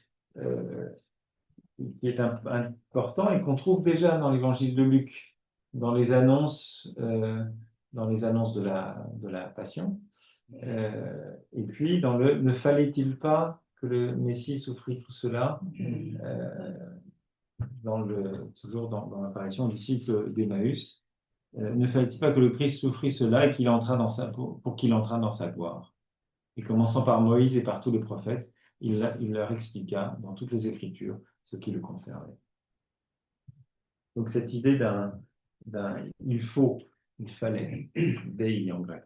important et qu'on trouve déjà dans l'évangile de Luc, dans les annonces de la Passion. Et puis, dans le « ne fallait-il pas que le Messie souffrit tout cela » toujours dans l'apparition du disciple d'Emmaüs. Ne fallait-il pas que le Christ souffrit cela et qu'il entra pour qu'il entrât dans sa gloire. Et commençant par Moïse et par tous les prophètes, il leur expliqua dans toutes les Écritures ce qui le concernait. Donc cette idée il fallait, dei en grec.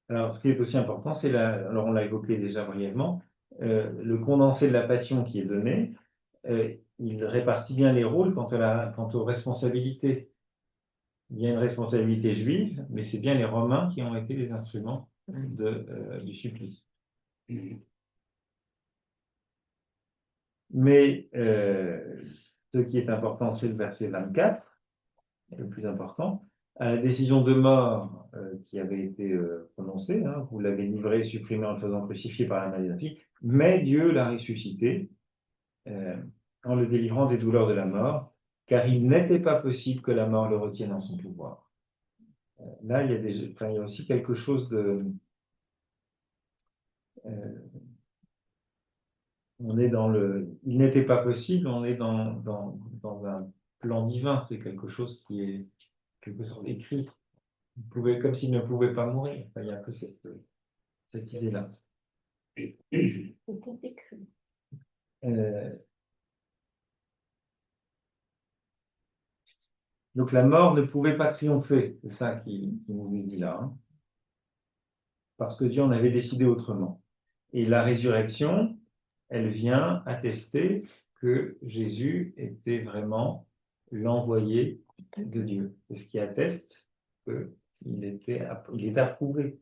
Alors, ce qui est aussi important, c'est alors on l'a évoqué déjà brièvement, le condensé de la passion qui est donné, il répartit bien les rôles quant aux responsabilités. Il y a une responsabilité juive, mais c'est bien les Romains qui ont été les instruments du supplice. Mais ce qui est important, c'est le verset 24, le plus important. À la décision de mort qui avait été prononcée, hein, vous l'avez livré, supprimé en le faisant crucifier par la maladie, mais Dieu l'a ressuscité en le délivrant des douleurs de la mort, car il n'était pas possible que la mort le retienne en son pouvoir. Là, il y a aussi quelque chose de... on est il n'était pas possible, on est dans un plan divin, c'est quelque chose qui est quelque sorte écrit. Comme s'il ne pouvait pas mourir. Enfin, il y a un peu cette idée-là. Donc la mort ne pouvait pas triompher, c'est ça qui nous est dit là, hein, parce que Dieu en avait décidé autrement. Et la résurrection, elle vient attester que Jésus était vraiment l'envoyé de Dieu. C'est ce qui atteste qu'il est approuvé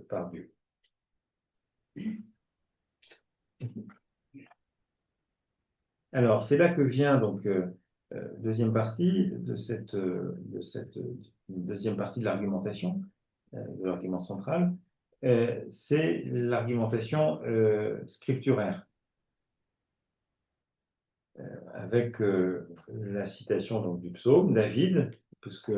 par Dieu. Alors, c'est là que vient donc deuxième partie de cette deuxième partie de l'argumentation, de l'argument central, c'est l'argumentation scripturaire, avec la citation donc, du psaume, David, puisque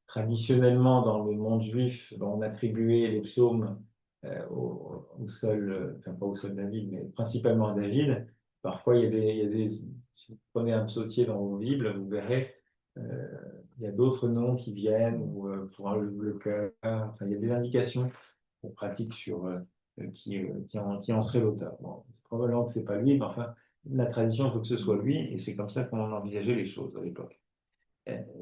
traditionnellement dans le monde juif, on attribuait les psaumes enfin pas au seul David, mais principalement à David. Parfois, il y a des si vous prenez un psautier dans vos Bibles, vous verrez, il y a d'autres noms qui viennent, ou pour le cœur, enfin, il y a des indications pratiques sur qui en serait l'auteur. Bon, c'est probablement que c'est pas lui, mais enfin, la tradition veut que ce soit lui, et c'est comme ça qu'on envisageait les choses à l'époque.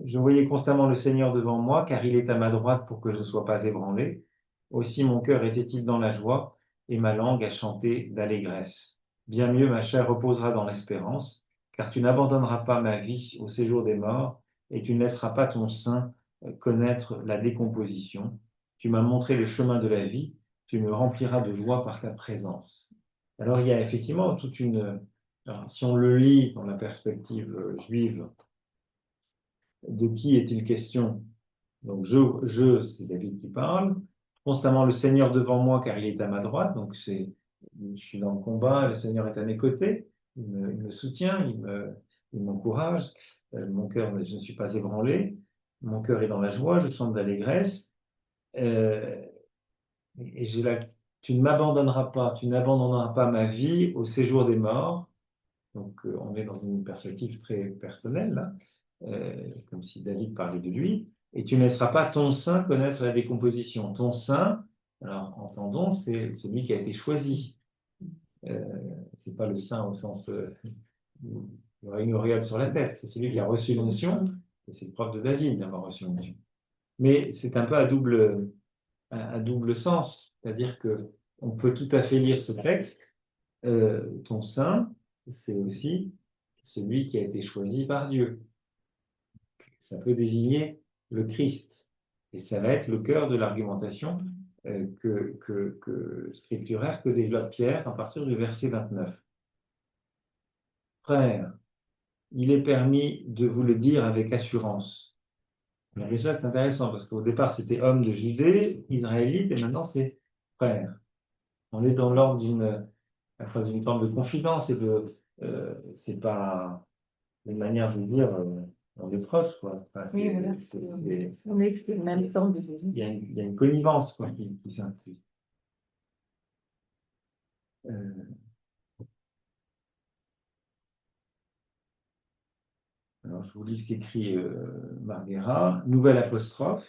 Je voyais constamment le Seigneur devant moi, car il est à ma droite pour que je ne sois pas ébranlé. Aussi mon cœur était-il dans la joie, et ma langue a chanté d'allégresse. Bien mieux ma chair reposera dans l'espérance, car tu n'abandonneras pas ma vie au séjour des morts, et tu ne laisseras pas ton sein connaître la décomposition. Tu m'as montré le chemin de la vie, tu me rempliras de joie par ta présence. Alors il y a effectivement toute une... Alors, si on le lit dans la perspective juive, de qui est-il question? Donc c'est David qui parle. Constamment le Seigneur devant moi car il est à ma droite. Donc je suis dans le combat, le Seigneur est à mes côtés. Il me soutient, il m'encourage. Mon cœur, je ne suis pas ébranlé. Mon cœur est dans la joie, je chante d'allégresse. Et tu ne m'abandonneras pas, tu n'abandonneras pas ma vie au séjour des morts. Donc on est dans une perspective très personnelle, là, comme si David parlait de lui. Et tu ne laisseras pas ton saint connaître la décomposition. Ton saint, alors entendons, c'est celui qui a été choisi. C'est pas le saint au sens il y aura une auréole sur la tête, c'est celui qui a reçu l'onction, et c'est le propre de David d'avoir reçu l'onction. Mais c'est un peu à double sens, c'est-à-dire que on peut tout à fait lire ce texte, ton saint, c'est aussi celui qui a été choisi par Dieu. Ça peut désigner le Christ, et ça va être le cœur de l'argumentation scripturaire que développe Pierre à partir du verset 29. Frères, il est permis de vous le dire avec assurance. Mais déjà, c'est intéressant parce qu'au départ, c'était homme de Judée, israélite, et maintenant, c'est frère. On est dans l'ordre d'une forme de confidence et c'est pas une manière de dire, on est proche, quoi. Enfin, Oui, voilà. On est le même temps de Jésus. Il y a une connivence, quoi, qui s'infuse. Alors, je vous lis ce qu'écrit Marguera. Nouvelle apostrophe.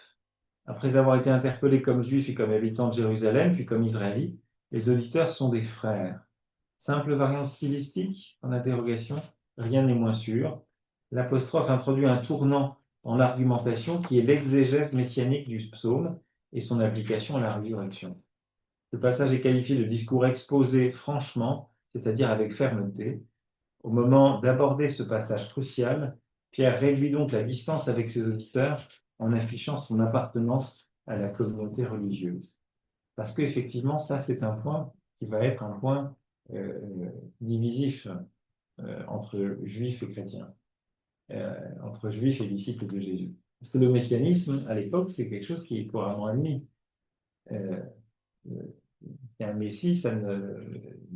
Après avoir été interpellés comme juifs et comme habitants de Jérusalem, puis comme israélites, les auditeurs sont des frères. Simple variante stylistique en interrogation, rien n'est moins sûr. L'apostrophe introduit un tournant dans l'argumentation qui est l'exégèse messianique du psaume et son application à la résurrection. Ce passage est qualifié de discours exposé franchement, c'est-à-dire avec fermeté. Au moment d'aborder ce passage crucial, Pierre réduit donc la distance avec ses auditeurs en affichant son appartenance à la communauté religieuse. Parce qu'effectivement, ça, c'est un point qui va être un point divisif entre juifs et chrétiens, entre juifs et disciples de Jésus. Parce que le messianisme, à l'époque, c'est quelque chose qui est couramment admis. Un messie,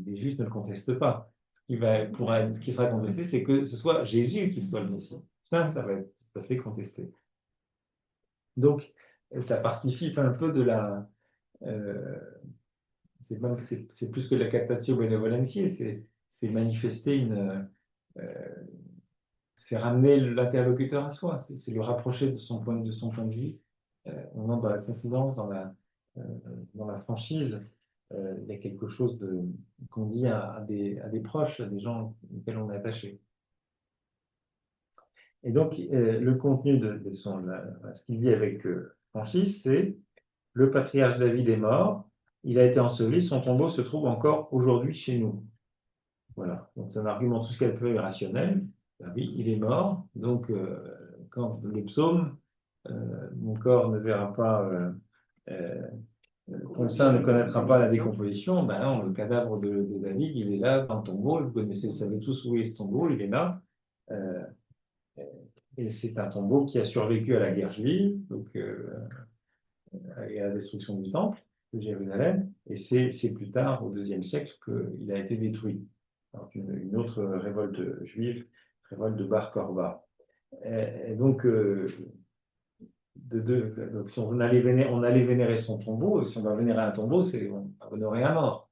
les juifs ne le contestent pas. Ce qui sera contesté, c'est que ce soit Jésus qui soit le messie. Ça va être tout à fait contesté. Donc, ça participe un peu de la... c'est plus que la captatio benevolentiae, c'est manifester c'est ramener l'interlocuteur à soi, c'est le rapprocher de son point de vue. On entre dans la confidence, dans la franchise. Il y a quelque chose qu'on dit à des proches, à des gens auxquels on est attaché. Et donc, le contenu de ce qu'il dit avec franchise, c'est le patriarche David est mort, il a été enseveli, son tombeau se trouve encore aujourd'hui chez nous. Voilà, donc c'est un argument tout ce qu'elle peut irrationnel. Oui, il est mort, donc quand le psaume, mon corps ne verra pas, ton sein ne connaîtra pas la décomposition, ben non, le cadavre de David, il est là dans le tombeau, vous savez tous où est ce tombeau, il est là. Et c'est un tombeau qui a survécu à la guerre juive, donc, et à la destruction du temple de Jérusalem, et c'est plus tard, au IIe siècle, qu'il a été détruit. Alors, une autre révolte juive, révolte de Bar Korba. Et donc, donc, si on allait vénérer son tombeau, si on va vénérer un tombeau, on va honorer un mort.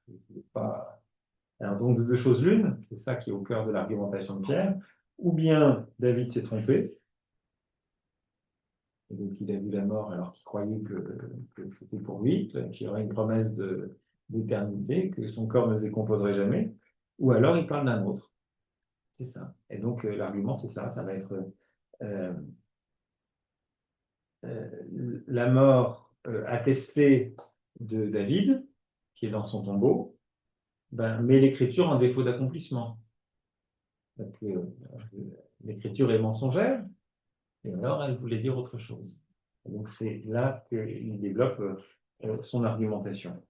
Alors, donc, de deux choses l'une, c'est ça qui est au cœur de l'argumentation de Pierre, ou bien David s'est trompé, et donc il a vu la mort alors qu'il croyait que c'était pour lui, qu'il y aurait une promesse d'éternité, que son corps ne se décomposerait jamais, ou alors il parle d'un autre. C'est ça. Et donc l'argument, c'est ça va être la mort attestée de David, qui est dans son tombeau, met l'écriture en défaut d'accomplissement. L'écriture est mensongère, et alors elle voulait dire autre chose. Et donc c'est là qu'il développe son argumentation.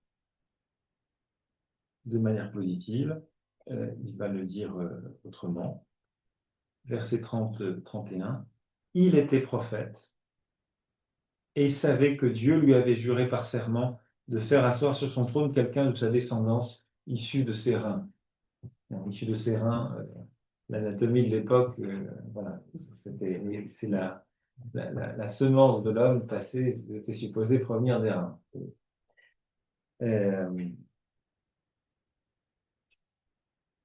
de manière positive. Il va le dire autrement. Verset 30, 31. Il était prophète et savait que Dieu lui avait juré par serment de faire asseoir sur son trône quelqu'un de sa descendance issu de ses reins. Issu de ses reins, l'anatomie de l'époque, voilà, c'est la semence de l'homme passé était supposée provenir des reins.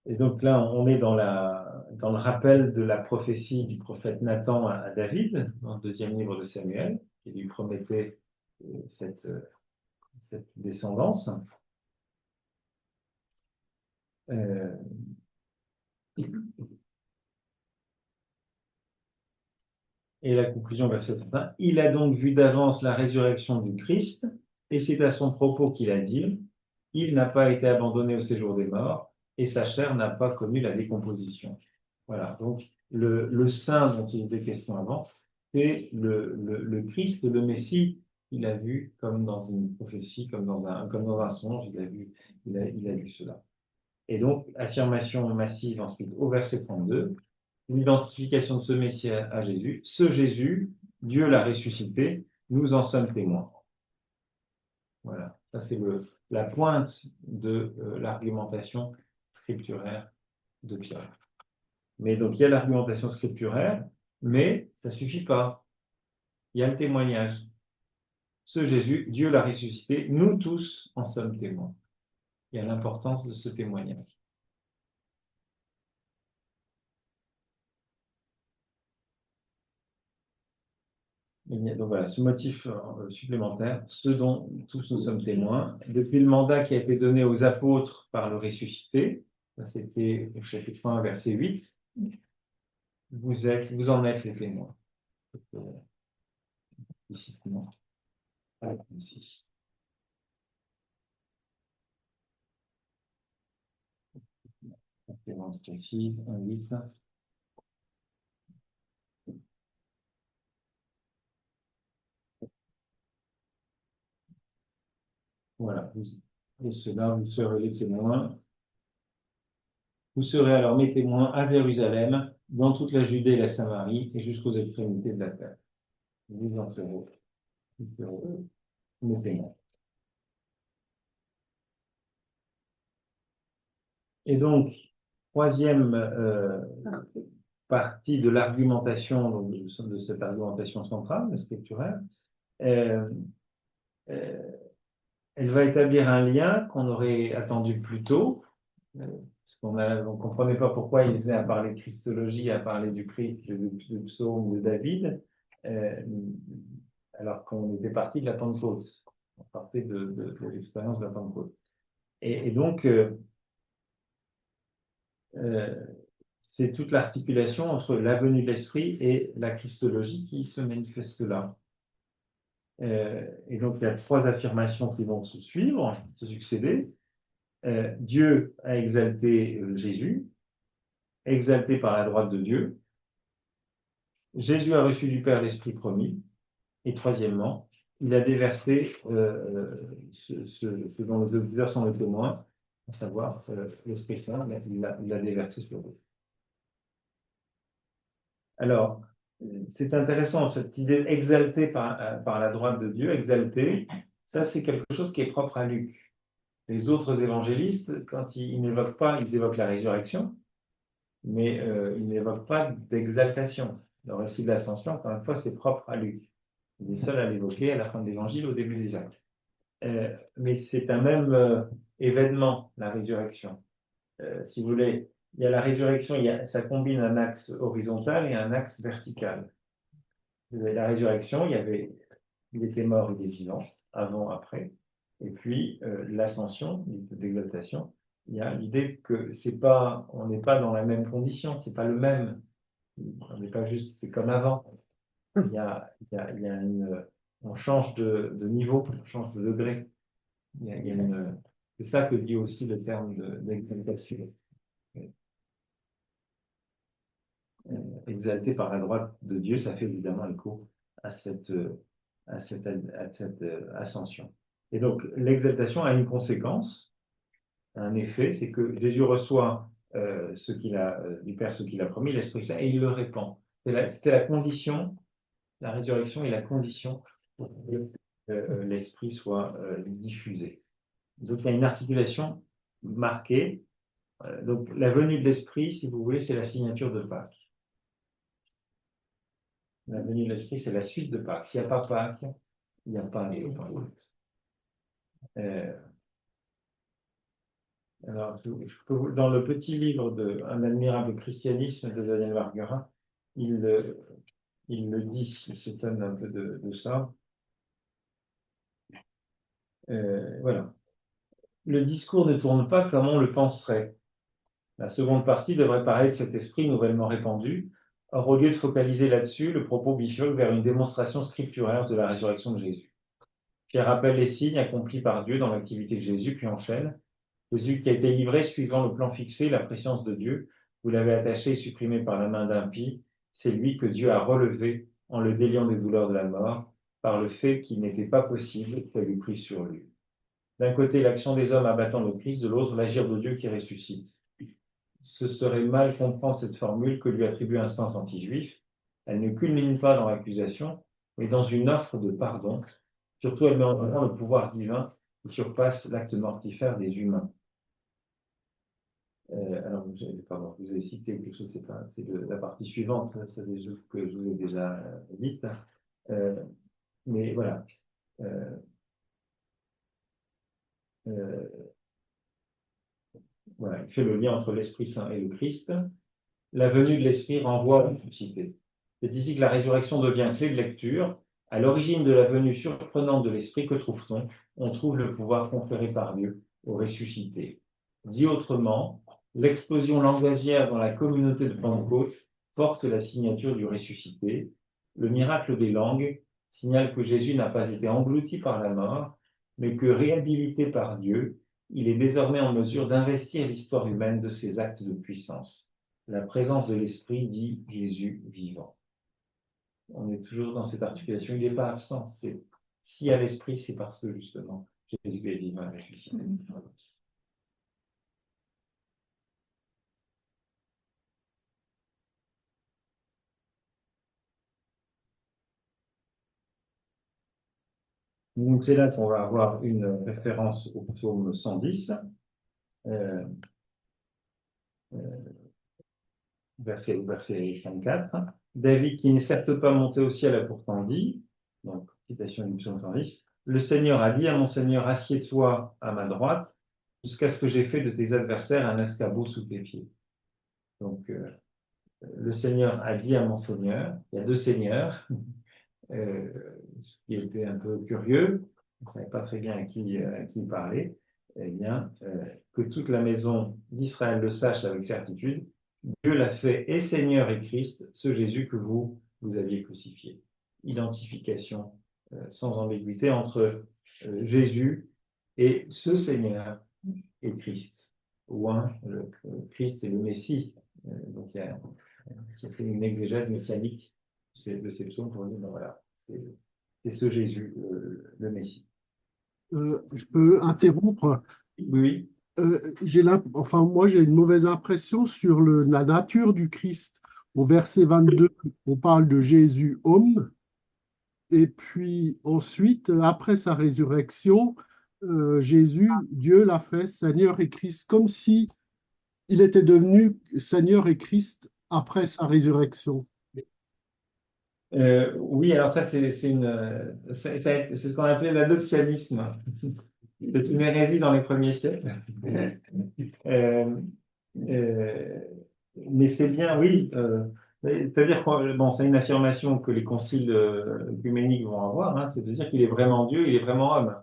Et donc là, on est dans le rappel de la prophétie du prophète Nathan à David, dans le 2e livre de Samuel, qui lui promettait cette descendance. Et la conclusion, verset 31, il a donc vu d'avance la résurrection du Christ, et c'est à son propos qu'il a dit, il n'a pas été abandonné au séjour des morts, et sa chair n'a pas connu la décomposition. Voilà, donc le saint dont il était question avant, c'est le Christ, le Messie, il a vu comme dans une prophétie, comme dans un songe, il a vu cela. Et donc, affirmation massive ensuite au verset 32, l'identification de ce Messie à Jésus. Ce Jésus, Dieu l'a ressuscité, nous en sommes témoins. Voilà, ça c'est la pointe de l'argumentation scripturaire de Pierre. Mais donc il y a l'argumentation scripturaire, mais ça ne suffit pas. Il y a le témoignage. Ce Jésus, Dieu l'a ressuscité, nous tous en sommes témoins. Il y a l'importance de ce témoignage. Donc voilà, ce motif supplémentaire, ce dont tous nous sommes témoins, depuis le mandat qui a été donné aux apôtres par le ressuscité, ça c'était au chapitre 1, verset 8, vous en êtes les témoins. Ici, non. Ici. Référence précise, 1, 8. Voilà, et cela, vous serez les témoins. Vous serez alors mes témoins à Jérusalem, dans toute la Judée et la Samarie, et jusqu'aux extrémités de la terre. Vous en serez mes témoins. Et donc, troisième partie de l'argumentation, de cette argumentation centrale, scripturaire, elle va établir un lien qu'on aurait attendu plus tôt, parce qu'on ne comprenait pas pourquoi il venait à parler de Christologie, à parler du Christ, du psaume de David, alors qu'on était parti de la Pentecôte. On partait de l'expérience de la Pentecôte. Et donc, c'est toute l'articulation entre la venue de l'Esprit et la Christologie qui se manifeste là. Et donc, il y a trois affirmations qui vont se suivre, se succéder. Dieu a exalté Jésus, exalté par la droite de Dieu. Jésus a reçu du Père l'Esprit promis. Et troisièmement, il a déversé ce dont les auditeurs sont les témoins, à savoir l'Esprit Saint, il l'a déversé sur eux. Alors, c'est intéressant, cette idée exaltée par la droite de Dieu, exaltée, ça c'est quelque chose qui est propre à Luc. Les autres évangélistes, quand ils n'évoquent pas, ils évoquent la résurrection, mais ils n'évoquent pas d'exaltation. Le récit de l'ascension, encore une fois, c'est propre à Luc. Il est seul à l'évoquer à la fin de l'évangile, au début des actes. Mais c'est un même événement, la résurrection. Si vous voulez, il y a la résurrection, ça combine un axe horizontal et un axe vertical. La résurrection, il était mort, il est vivant, avant, après. Et puis, l'ascension, l'exaltation, il y a l'idée que on n'est pas dans la même condition, c'est pas le même. On n'est pas juste, c'est comme avant. On change de niveau, on change de degré. C'est ça que dit aussi le terme d'exaltation. Exalté par la droite de Dieu, ça fait évidemment écho à cette ascension. Et donc, l'exaltation a une conséquence, un effet, c'est que Jésus reçoit du Père ce qu'il a promis, l'Esprit Saint, et il le répand. C'était la condition, la résurrection est la condition pour que l'Esprit soit diffusé. Donc il y a une articulation marquée. Donc la venue de l'Esprit, si vous voulez, c'est la signature de Pâques. La venue de l'Esprit, c'est la suite de Pâques. S'il n'y a pas Pâques, il n'y a pas les Pentecôte. Alors, dans le petit livre de Un admirable christianisme de Daniel Marguerin, il le dit, il s'étonne un peu de ça. Voilà. Le discours ne tourne pas comme on le penserait. La seconde partie devrait parler de cet esprit nouvellement répandu. Or, au lieu de focaliser là-dessus, le propos bifurque vers une démonstration scripturaire de la résurrection de Jésus. Pierre rappelle les signes accomplis par Dieu dans l'activité de Jésus, puis enchaîne. Jésus qui a été livré suivant le plan fixé, la préscience de Dieu, vous l'avez attaché et supprimé par la main d'impie, c'est lui que Dieu a relevé en le déliant des douleurs de la mort, par le fait qu'il n'était pas possible qu'elle eût pris sur lui. D'un côté, l'action des hommes abattant le Christ, de l'autre, l'agir de Dieu qui ressuscite. Ce serait mal comprendre cette formule que lui attribue un sens anti-juif. Elle ne culmine pas dans l'accusation, mais dans une offre de pardon. Surtout, elle met en avant le pouvoir divin qui surpasse l'acte mortifère des humains. Alors, vous avez cité quelque chose, c'est la partie suivante, c'est des choses que je vous ai déjà dites. Mais voilà. Voilà, il fait le lien entre l'Esprit Saint et le Christ. La venue de l'Esprit renvoie à la ressuscité. C'est ici que la résurrection devient clé de lecture. À l'origine de la venue surprenante de l'Esprit, que trouve-t-on? On trouve le pouvoir conféré par Dieu au ressuscité. Dit autrement, l'explosion langagière dans la communauté de Pentecôte porte la signature du ressuscité. Le miracle des langues signale que Jésus n'a pas été englouti par la mort, mais que réhabilité par Dieu, il est désormais en mesure d'investir l'histoire humaine de ses actes de puissance. La présence de l'Esprit dit Jésus vivant. On est toujours dans cette articulation, il n'est pas absent. S'il y a l'Esprit, c'est parce que justement, Jésus est vivant et ressuscité. Donc c'est là qu'on va avoir une référence au psaume 110, verset 24. David, qui n'est certes pas monté au ciel, a pourtant dit, donc citation du psaume 110, le Seigneur a dit à mon Seigneur, assieds-toi à ma droite, jusqu'à ce que j'ai fait de tes adversaires un escabeau sous tes pieds. Donc, le Seigneur a dit à mon Seigneur, il y a deux seigneurs, ce qui était un peu curieux, on ne savait pas très bien à qui il parlait, eh bien, que toute la maison d'Israël le sache avec certitude, Dieu l'a fait et Seigneur et Christ, ce Jésus que vous aviez crucifié. Identification sans ambiguïté entre Jésus et ce Seigneur et Christ. Ou Christ, c'est le Messie. Donc, il y a fait une exégèse messianique de ces psaumes pour dire, ben voilà, c'est ce Jésus, le Messie. Je peux interrompre? Oui. Moi, j'ai une mauvaise impression sur la nature du Christ. Au verset 22, on parle de Jésus homme. Et puis ensuite, après sa résurrection, Jésus, Dieu l'a fait Seigneur et Christ, comme si il était devenu Seigneur et Christ après sa résurrection. Oui, alors ça, c'est ce qu'on appelait l'adoptionnisme. C'est une hérésie dans les premiers siècles. Mais c'est bien, oui. C'est-à-dire que bon, c'est une affirmation que les conciles œcuméniques vont avoir, hein, c'est de dire qu'il est vraiment Dieu, il est vraiment homme.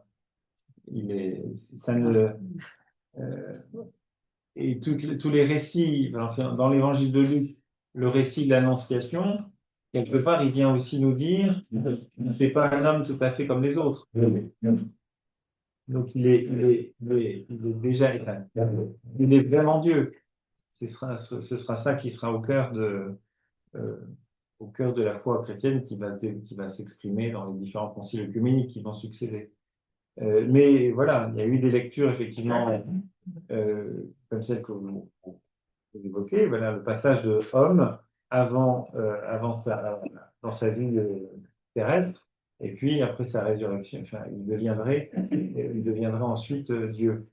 Et tous les récits, enfin, dans l'évangile de Luc, le récit de l'Annonciation, quelque part, il vient aussi nous dire que c'est pas un homme tout à fait comme les autres. Donc il est déjà, il est vraiment Dieu. Ce sera ça qui sera au cœur de la foi chrétienne qui va s'exprimer dans les différents conciles œcuméniques qui vont succéder. Mais voilà, il y a eu des lectures effectivement comme celle que vous évoquez, voilà, le passage de homme dans sa vie terrestre, et puis après sa résurrection, enfin, il deviendra ensuite Dieu.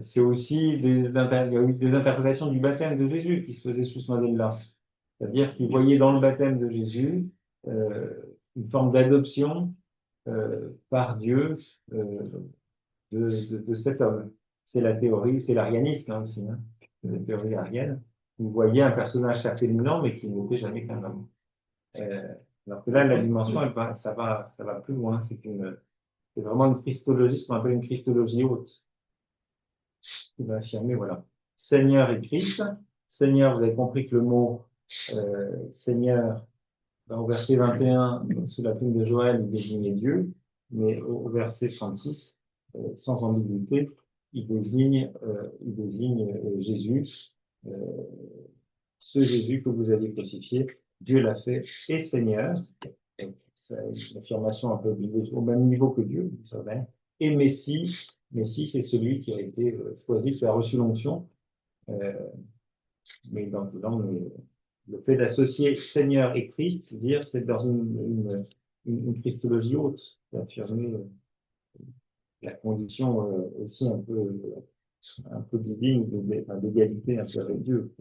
C'est aussi il y a eu des interprétations du baptême de Jésus qui se faisaient sous ce modèle-là. C'est-à-dire qu'ils voyaient dans le baptême de Jésus une forme d'adoption par Dieu de cet homme. C'est la théorie, c'est l'arianisme aussi, hein, la théorie arienne. Vous voyez un personnage féminin, mais qui n'était jamais qu'un homme. Alors que là, la dimension, ça va plus loin. C'est vraiment une christologie, ce qu'on appelle une christologie haute, qui va affirmer, voilà, Seigneur et Christ. Seigneur, vous avez compris que le mot Seigneur, au verset 21, sous la plume de Joël, il désignait Dieu, mais au verset 36, sans ambiguïté, il désigne Jésus, ce Jésus que vous avez crucifié. Dieu l'a fait et Seigneur. C'est une affirmation un peu au même niveau que Dieu, vous savez. Et Messie. Messie, c'est celui qui a été choisi, qui a reçu l'onction. Mais dans le fait d'associer Seigneur et Christ, dire c'est dans une christologie haute, d'affirmer la condition aussi un peu divine, d'égalité un peu avec Dieu.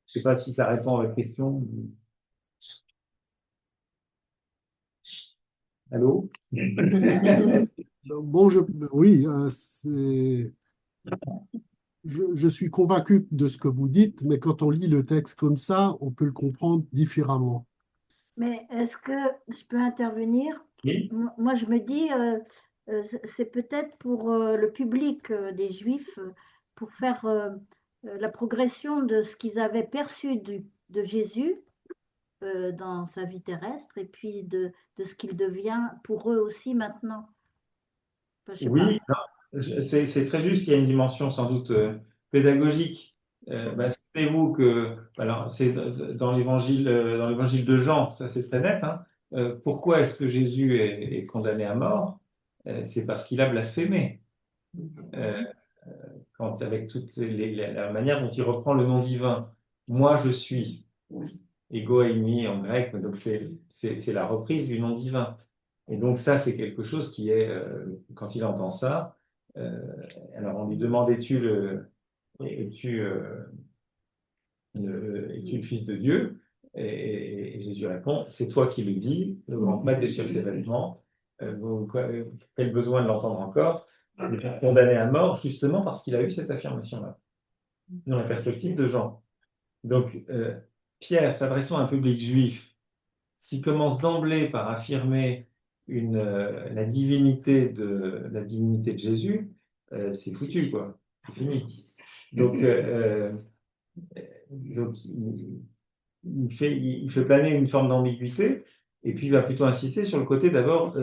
Je ne sais pas si ça répond à votre question. Allô? Bon, oui, je suis convaincu de ce que vous dites, mais quand on lit le texte comme ça, on peut le comprendre différemment. Mais est-ce que je peux intervenir? Oui. Moi, je me dis, c'est peut-être pour le public des Juifs, pour faire la progression de ce qu'ils avaient perçu de Jésus dans sa vie terrestre et puis de ce qu'il devient pour eux aussi maintenant. Enfin, je sais Oui, pas. non, c'est très juste. Il y a une dimension sans doute pédagogique. Souvenez-vous que, alors, c'est dans l'évangile de Jean, ça c'est très net. Hein. Pourquoi est-ce que Jésus est condamné à mort? C'est parce qu'il a blasphémé. Avec toute la manière dont il reprend le nom divin. Moi je suis, ego eimi en grec, donc c'est la reprise du nom divin. Et donc ça, c'est quelque chose qui est, quand il entend ça, alors on lui demande, es-tu le fils de Dieu? Et Jésus répond, c'est toi qui le dis, le grand maître déchire ses vêtements, quel besoin de l'entendre encore? Il est condamné à mort justement parce qu'il a eu cette affirmation-là, dans la perspective de Jean. Donc, Pierre, s'adressant à un public juif, s'il commence d'emblée par affirmer la divinité de Jésus, c'est foutu, quoi. C'est fini. Donc il fait planer une forme d'ambiguïté, et puis il va plutôt insister sur le côté d'abord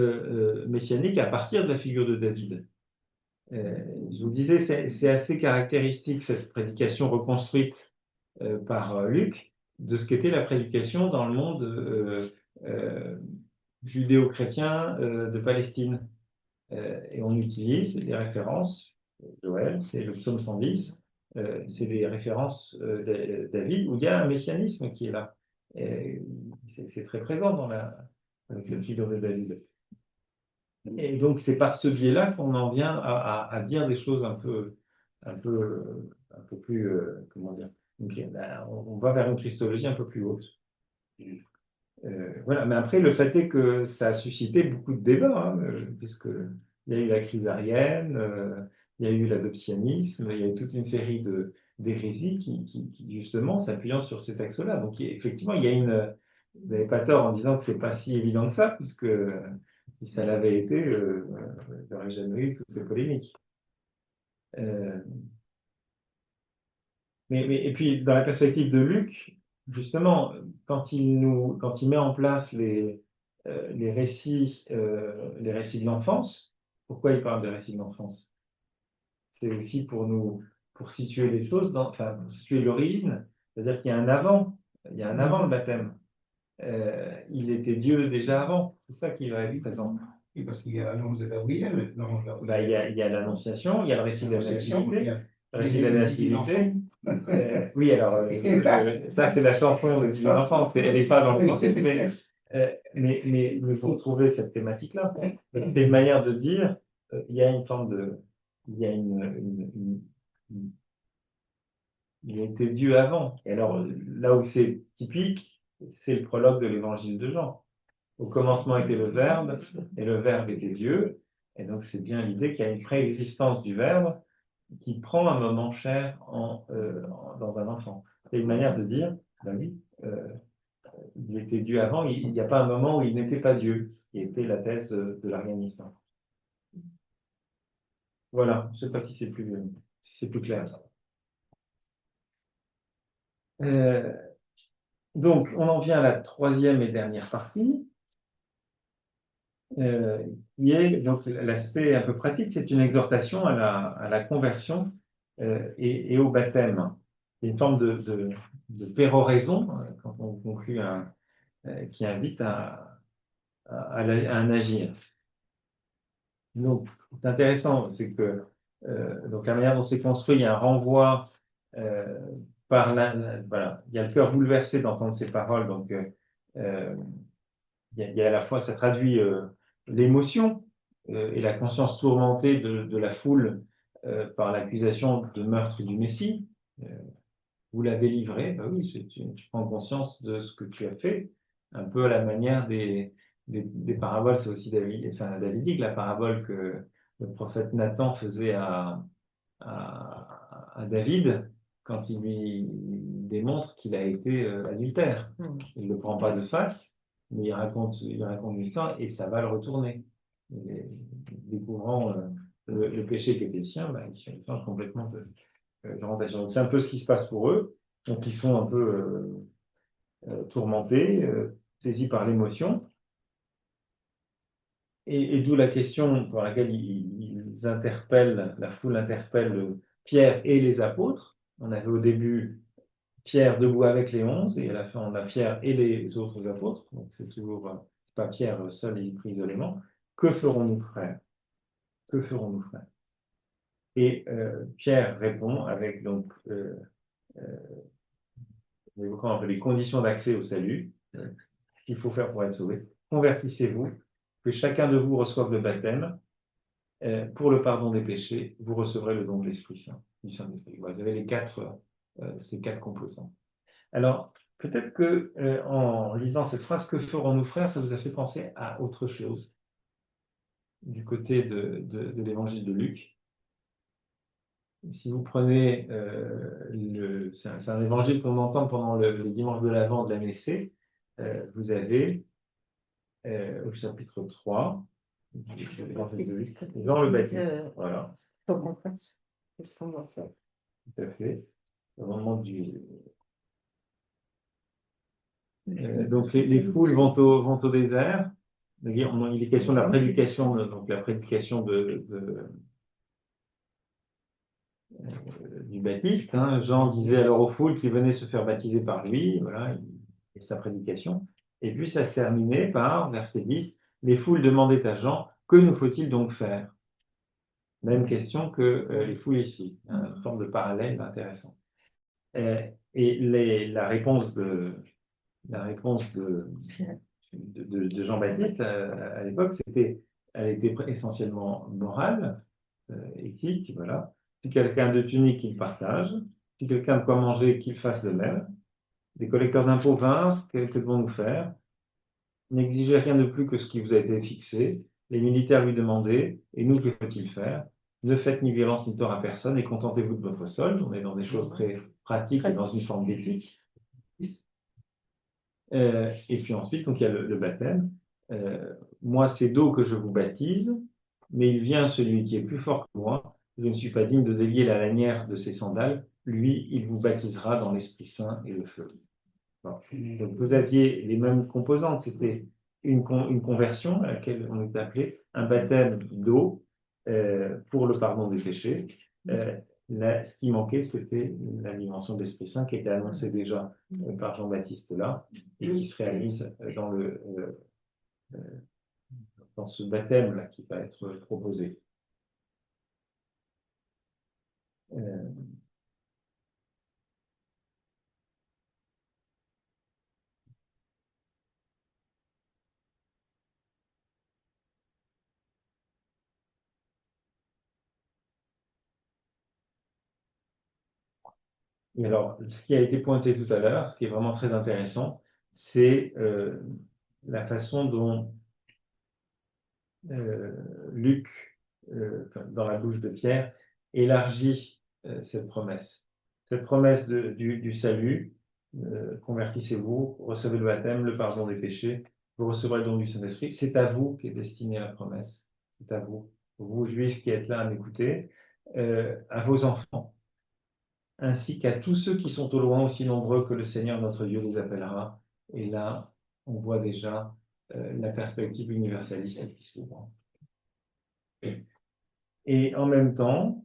messianique à partir de la figure de David. Je vous disais, c'est assez caractéristique cette prédication reconstruite par Luc de ce qu'était la prédication dans le monde judéo-chrétien de Palestine. Et on utilise les références, Joël, c'est le psaume 110, c'est les références David, où il y a un messianisme qui est là. C'est très présent avec cette figure de David. Et donc, c'est par ce biais-là qu'on en vient à dire des choses un peu plus, comment dire, on va vers une christologie un peu plus haute. Voilà. Mais après, le fait est que ça a suscité beaucoup de débats, hein, puisqu'il y a eu la crise arienne, il y a eu l'adoptionnisme, il y a eu toute une série d'hérésies qui justement, s'appuyant sur ces textes-là. Donc, effectivement, vous n'avez pas tort en disant que c'est pas si évident que ça, puisque si ça l'avait été, il n'y aurait jamais eu toutes ces polémiques. Et puis, dans la perspective de Luc, justement, quand il met en place les récits de l'enfance, pourquoi il parle des récits de l'enfance? C'est aussi pour situer les choses, pour situer l'origine, c'est-à-dire qu'il y a un avant le baptême. Il était Dieu déjà avant, c'est ça qui va être présent. Et parce qu'il y a l'annonce de Gabriel dans la Bah, il y a l'Annonciation, il y a le récit de la L'Annonciation, il y Nativité. a Le récit de la les petits Nativité. enfants. Oui, alors, ça, c'est la chanson de Divin Enfant. Elle n'est pas dans le concept, mais vous retrouvez cette thématique-là. C'est une manière de dire, il y a une forme de. Il y a il a été Dieu avant. Et alors, là où c'est typique, c'est le prologue de l'évangile de Jean. Au commencement était le Verbe, et le Verbe était Dieu. Et donc, c'est bien l'idée qu'il y a une préexistence du Verbe qui prend un moment chair dans un enfant. C'est une manière de dire, ben oui, il était Dieu avant, il n'y a pas un moment où il n'était pas Dieu, qui était la thèse de l'arianisme. Voilà, je ne sais pas si c'est plus clair. Donc, on en vient à la troisième et dernière partie, qui est donc l'aspect un peu pratique, c'est une exhortation à la conversion et au baptême. C'est une forme de péroraison, quand on conclut qui invite à un agir. Donc, c'est intéressant, c'est que donc la manière dont c'est construit, il y a un renvoi voilà, il y a le cœur bouleversé d'entendre ces paroles, donc il y a à la fois, ça traduit l'émotion et la conscience tourmentée de la foule par l'accusation de meurtre du Messie. Vous l'avez livré, bah oui, tu prends conscience de ce que tu as fait, un peu à la manière des paraboles, c'est aussi davidique, la parabole que le prophète Nathan faisait à David quand il lui démontre qu'il a été adultère. Il ne le prend pas de face, mais il raconte l'histoire et ça va le retourner. Découvrant le péché qui était le sien, bah, il change complètement de orientation. C'est un peu ce qui se passe pour eux. Donc ils sont un peu tourmentés, saisis par l'émotion. Et d'où la question pour laquelle ils interpellent, la foule interpelle Pierre et les apôtres. On avait au début Pierre debout avec les 11, et à la fin on a Pierre et les autres apôtres. Donc c'est toujours pas Pierre seul et pris isolément. Que ferons-nous, frères? Que ferons-nous, frères? Et Pierre répond avec donc évoquant un peu les conditions d'accès au salut, ce qu'il faut faire pour être sauvé. Convertissez-vous, que chacun de vous reçoive le baptême. Pour le pardon des péchés, vous recevrez le don de l'Esprit Saint, du Saint-Esprit. Vous avez ces quatre composants. Alors, peut-être que en lisant cette phrase, que ferons-nous, frères, ça vous a fait penser à autre chose du côté de l'évangile de Luc. Si vous prenez, c'est un évangile qu'on entend pendant le dimanche de l'Avent de la Messée, vous avez au chapitre 3, Jean le Baptiste. Voilà. Faut qu'on fasse. Qu'est-ce qu'on va faire? Tout à fait. Au moment donc les foules vont au désert. Il est question de la prédication, donc la prédication du Baptiste. Hein. Jean disait alors aux foules qu'il venait se faire baptiser par lui. Voilà, et sa prédication. Et puis ça se terminait par, verset 10, les foules demandaient à Jean, que nous faut-il donc faire? Même question que les foules ici, une forme de parallèle intéressant. Et la réponse de Jean-Baptiste à l'époque, elle était essentiellement morale, éthique, voilà. Si quelqu'un de tunique, qu'il partage. Si quelqu'un de quoi manger, qu'il fasse le même. Des collecteurs d'impôts vinrent, que devons-nous faire? N'exigez rien de plus que ce qui vous a été fixé. Les militaires lui demandaient, et nous, que faut-il faire? Ne faites ni violence ni tort à personne et contentez-vous de votre solde. On est dans des choses très pratiques et dans une forme d'éthique. Et puis ensuite, donc il y a le baptême. Moi, c'est d'eau que je vous baptise, mais il vient celui qui est plus fort que moi. Je ne suis pas digne de délier la lanière de ses sandales. Lui, il vous baptisera dans l'Esprit Saint et le feu. Bon. Donc vous aviez les mêmes composantes. C'était une conversion à laquelle on est appelé, un baptême d'eau pour le pardon des péchés. Ce qui manquait, c'était la dimension de l'Esprit Saint qui était annoncée déjà par Jean-Baptiste là et qui se réalise dans ce baptême-là qui va être proposé. Et alors, ce qui a été pointé tout à l'heure, ce qui est vraiment très intéressant, c'est la façon dont Luc, dans la bouche de Pierre, élargit cette promesse. Cette promesse du salut, convertissez-vous, recevez le baptême, le pardon des péchés, vous recevrez le don du Saint-Esprit. C'est à vous qu'est destinée la promesse. C'est à vous, vous juifs qui êtes là à m'écouter, à vos enfants, ainsi qu'à tous ceux qui sont au loin, aussi nombreux que le Seigneur notre Dieu les appellera. Et là, on voit déjà la perspective universaliste qui s'ouvre. Et en même temps,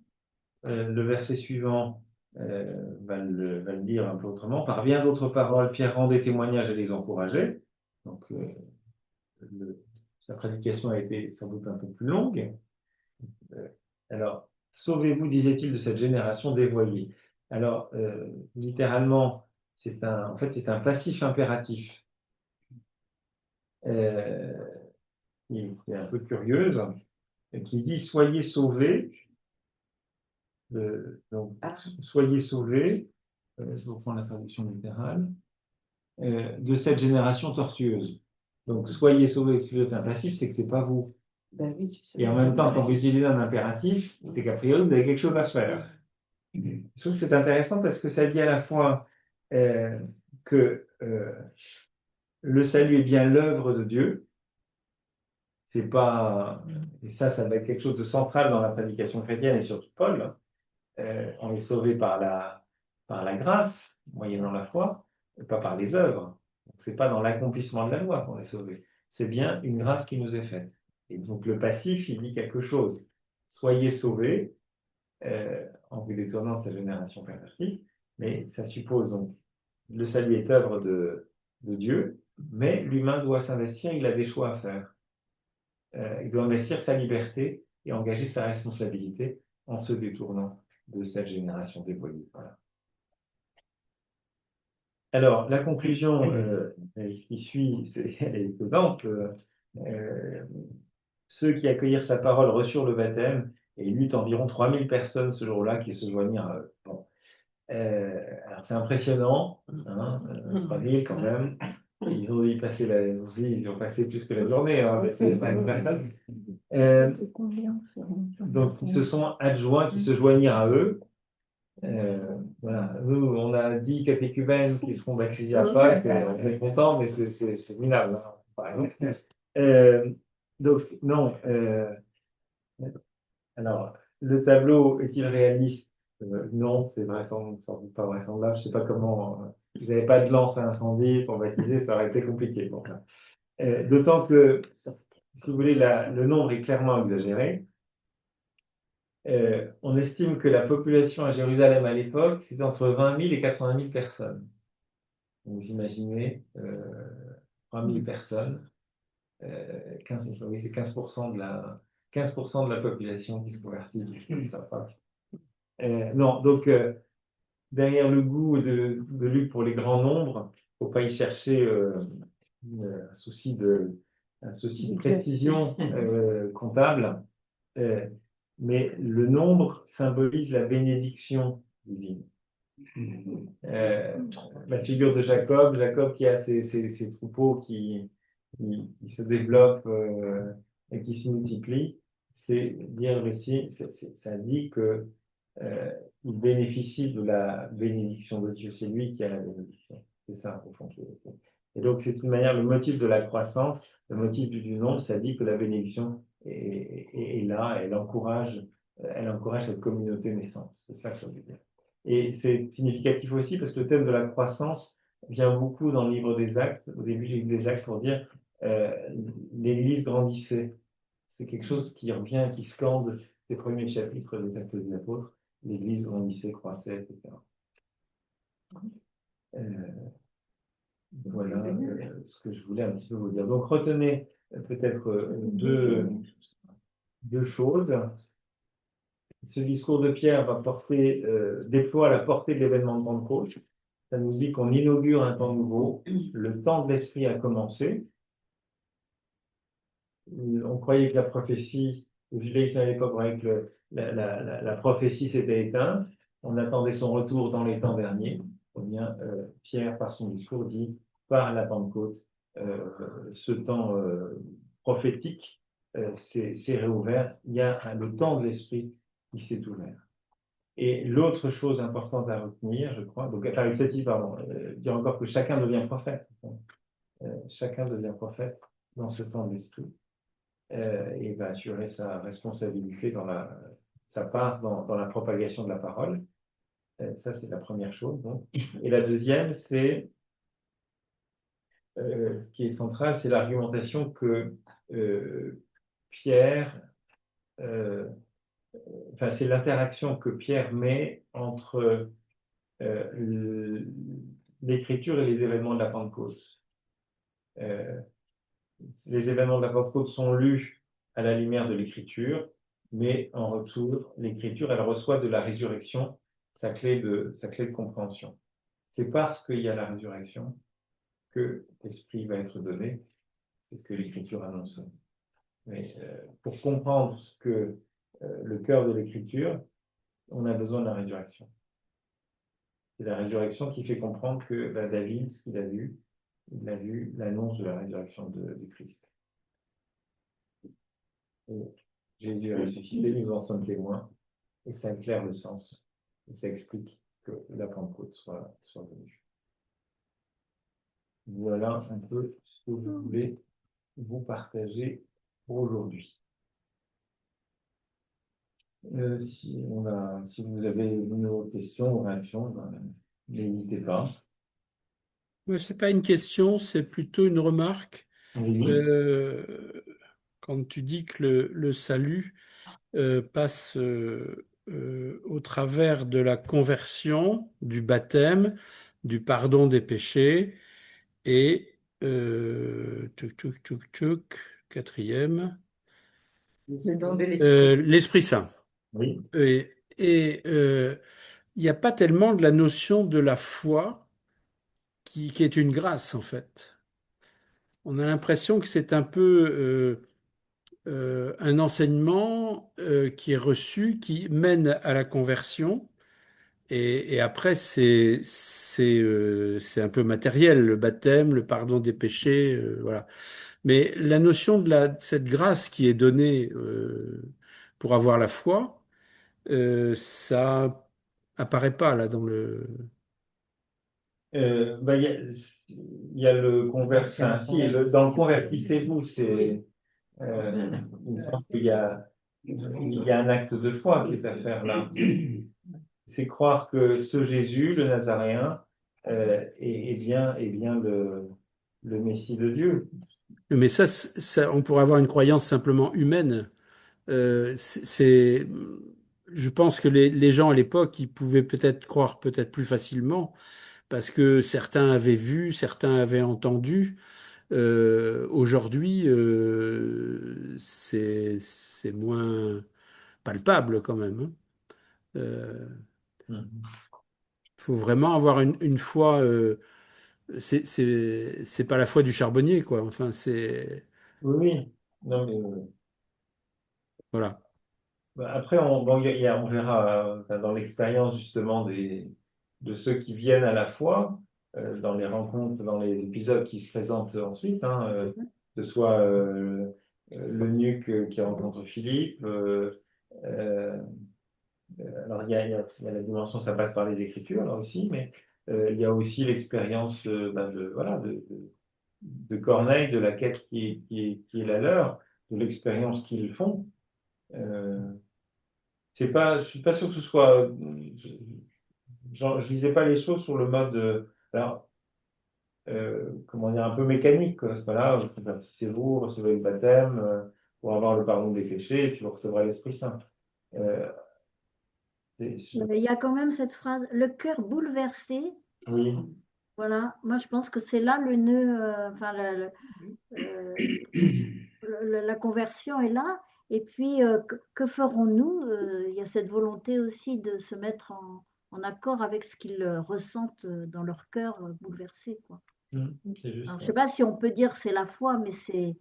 le verset suivant va le dire un peu autrement. Par bien d'autres paroles, Pierre rendait témoignage et les encourageait. Donc, sa prédication a été sans doute un peu plus longue. Alors, sauvez-vous, disait-il, de cette génération dévoyée. Alors, littéralement, en fait, c'est un passif impératif. Qui est un peu curieuse, qui dit soyez sauvés. Donc, soyez sauvés, je reprends la traduction littérale, de cette génération tortueuse. Donc, soyez sauvés, si vous êtes un passif, c'est que c'est pas vous. Ben oui, c'est ça. Et en même temps, quand vous utilisez un impératif, c'est qu'a priori, vous avez quelque chose à faire. Je trouve que c'est intéressant parce que ça dit à la fois que le salut est bien l'œuvre de Dieu. C'est pas, et ça va être quelque chose de central dans la prédication chrétienne et surtout Paul. On est sauvé par la grâce, moyennant la foi, et pas par les œuvres. C'est pas dans l'accomplissement de la loi qu'on est sauvé. C'est bien une grâce qui nous est faite. Et donc le passif, il dit quelque chose. Soyez sauvés, en vous détournant de cette génération pervertie, mais ça suppose donc le salut est œuvre de Dieu, mais l'humain doit s'investir, il a des choix à faire. Il doit investir sa liberté et engager sa responsabilité en se détournant de cette génération dévoyée. Voilà. Alors, la conclusion qui suit, elle est étonnante. Ceux qui accueillirent sa parole reçurent le baptême et il y eut environ 3000 personnes ce jour-là qui se joignirent à eux. Bon. Alors, c'est impressionnant, 3000 quand même. Ils ont passé plus que la journée. Donc, ils se sont adjoints qui se joignirent à eux. Voilà. Nous, on a 10 catéchumènes qui seront baptisés à Pâques. On est content, mais c'est minable. Hein, par exemple. Donc, non. Alors, le tableau est-il réaliste? Non, c'est sans doute pas vraisemblable. Je ne sais pas comment. Vous n'avez pas de lance à incendie pour baptiser, ça aurait été compliqué. Bon, d'autant que, si vous voulez, le nombre est clairement exagéré. On estime que la population à Jérusalem à l'époque, c'était entre 20 000 et 80 000 personnes. Vous imaginez 3 000 personnes, 15, oui, c'est 15% de la population qui se convertit. Non, donc derrière le goût de Luc pour les grands nombres, il ne faut pas y chercher un souci de précision comptable. Mais le nombre symbolise la bénédiction divine. La figure de Jacob qui a ses troupeaux qui se développent et qui se multiplient, c'est dire ici, ça dit que il bénéficie de la bénédiction de Dieu. C'est lui qui a la bénédiction. C'est ça, au fond. Et donc, c'est une manière, le motif de la croissance, le motif du nombre, ça dit que la bénédiction est là, elle encourage cette communauté naissante. C'est ça que ça veut dire. Et c'est significatif aussi parce que le thème de la croissance vient beaucoup dans le livre des Actes. Au début du livre des Actes pour dire l'Église grandissait. C'est quelque chose qui revient, qui scande les premiers chapitres des Actes des Apôtres. L'Église grandissait, croissait, etc. Voilà ce que je voulais un petit peu vous dire. Donc retenez peut-être deux choses. Ce discours de Pierre va déploie la portée de l'événement de Pentecôte. Ça nous dit qu'on inaugure un temps nouveau. Le temps de l'Esprit a commencé. On croyait que la prophétie, le judaïsme à l'époque croyait que la prophétie s'était éteinte. On attendait son retour dans les temps derniers. Eh bien, Pierre, par son discours, dit par la Pentecôte, ce temps prophétique s'est réouvert. Il y a le temps de l'Esprit qui s'est ouvert. Et l'autre chose importante à retenir, je crois, donc avec cette idée, pardon, dire encore que chacun devient prophète. Chacun devient prophète dans ce temps de l'Esprit. Et va assurer sa responsabilité sa part dans la propagation de la parole. Ça, c'est la première chose. Donc. Et la deuxième, c'est, qui est centrale, c'est l'argumentation que Pierre, c'est l'interaction que Pierre met entre l'écriture et les événements de la Pentecôte. Les événements de la Pentecôte sont lus à la lumière de l'écriture, mais en retour, l'écriture, elle reçoit de la résurrection sa clé de compréhension. C'est parce qu'il y a la résurrection que l'Esprit va être donné, c'est ce que l'écriture annonce. Mais pour comprendre ce que le cœur de l'écriture, on a besoin de la résurrection. C'est la résurrection qui fait comprendre que David, ce qu'il a vu, il a vu l'annonce de la résurrection du Christ. Et Jésus est ressuscité, nous en sommes témoins, et ça éclaire le sens, et ça explique que la Pentecôte soit venue. Voilà un peu ce que je voulais vous partager pour aujourd'hui. Si vous avez une questions ou réactions, n'hésitez pas. Ce n'est pas une question, c'est plutôt une remarque. Oui. Quand tu dis que le salut passe au travers de la conversion, du baptême, du pardon des péchés et quatrième, Le don de l'Esprit. l'Esprit Saint. Oui. Et il n'y a pas tellement de la notion de la foi qui est une grâce en fait. On a l'impression que c'est un peu un enseignement qui est reçu, qui mène à la conversion. Et après, c'est un peu matériel, le baptême, le pardon des péchés, voilà. Mais la notion de cette grâce qui est donnée pour avoir la foi, ça apparaît pas là dans le. Il y a le converti, dans le convertissez-vous, il me semble qu'il y a un acte de foi qui est à faire là. C'est croire que ce Jésus, le Nazaréen, est bien le Messie de Dieu. Mais ça, on pourrait avoir une croyance simplement humaine. C'est, je pense que les gens à l'époque, ils pouvaient peut-être croire peut-être plus facilement parce que certains avaient vu, certains avaient entendu. Aujourd'hui, c'est moins palpable quand même. Hein. Faut vraiment avoir une foi. C'est pas la foi du charbonnier, quoi. Enfin, c'est Oui, non, mais voilà. après, on verra dans l'expérience justement de ceux qui viennent à la foi, dans les rencontres, dans les épisodes qui se présentent ensuite, que ce soit l'eunuque qui rencontre Philippe. Alors, il y a la dimension, ça passe par les Écritures là aussi, mais il y a aussi l'expérience de Corneille, de la quête qui est la leur, de l'expérience qu'ils font. Je suis pas sûr que ce soit. Je lisais pas les choses sur le mode. Alors, comment dire, un peu mécanique. Voilà, vous convertissez-vous, recevez le baptême pour avoir le pardon des péchés, et puis vous recevrez l'Esprit Saint. Il y a quand même cette phrase, le cœur bouleversé. Oui. Voilà, moi je pense que c'est là le nœud, enfin la conversion est là. Et puis que ferons-nous? Il y a cette volonté aussi de se mettre en accord avec ce qu'ils ressentent dans leur cœur bouleversé, quoi. C'est juste. Alors je sais pas si on peut dire c'est la foi, mais c'est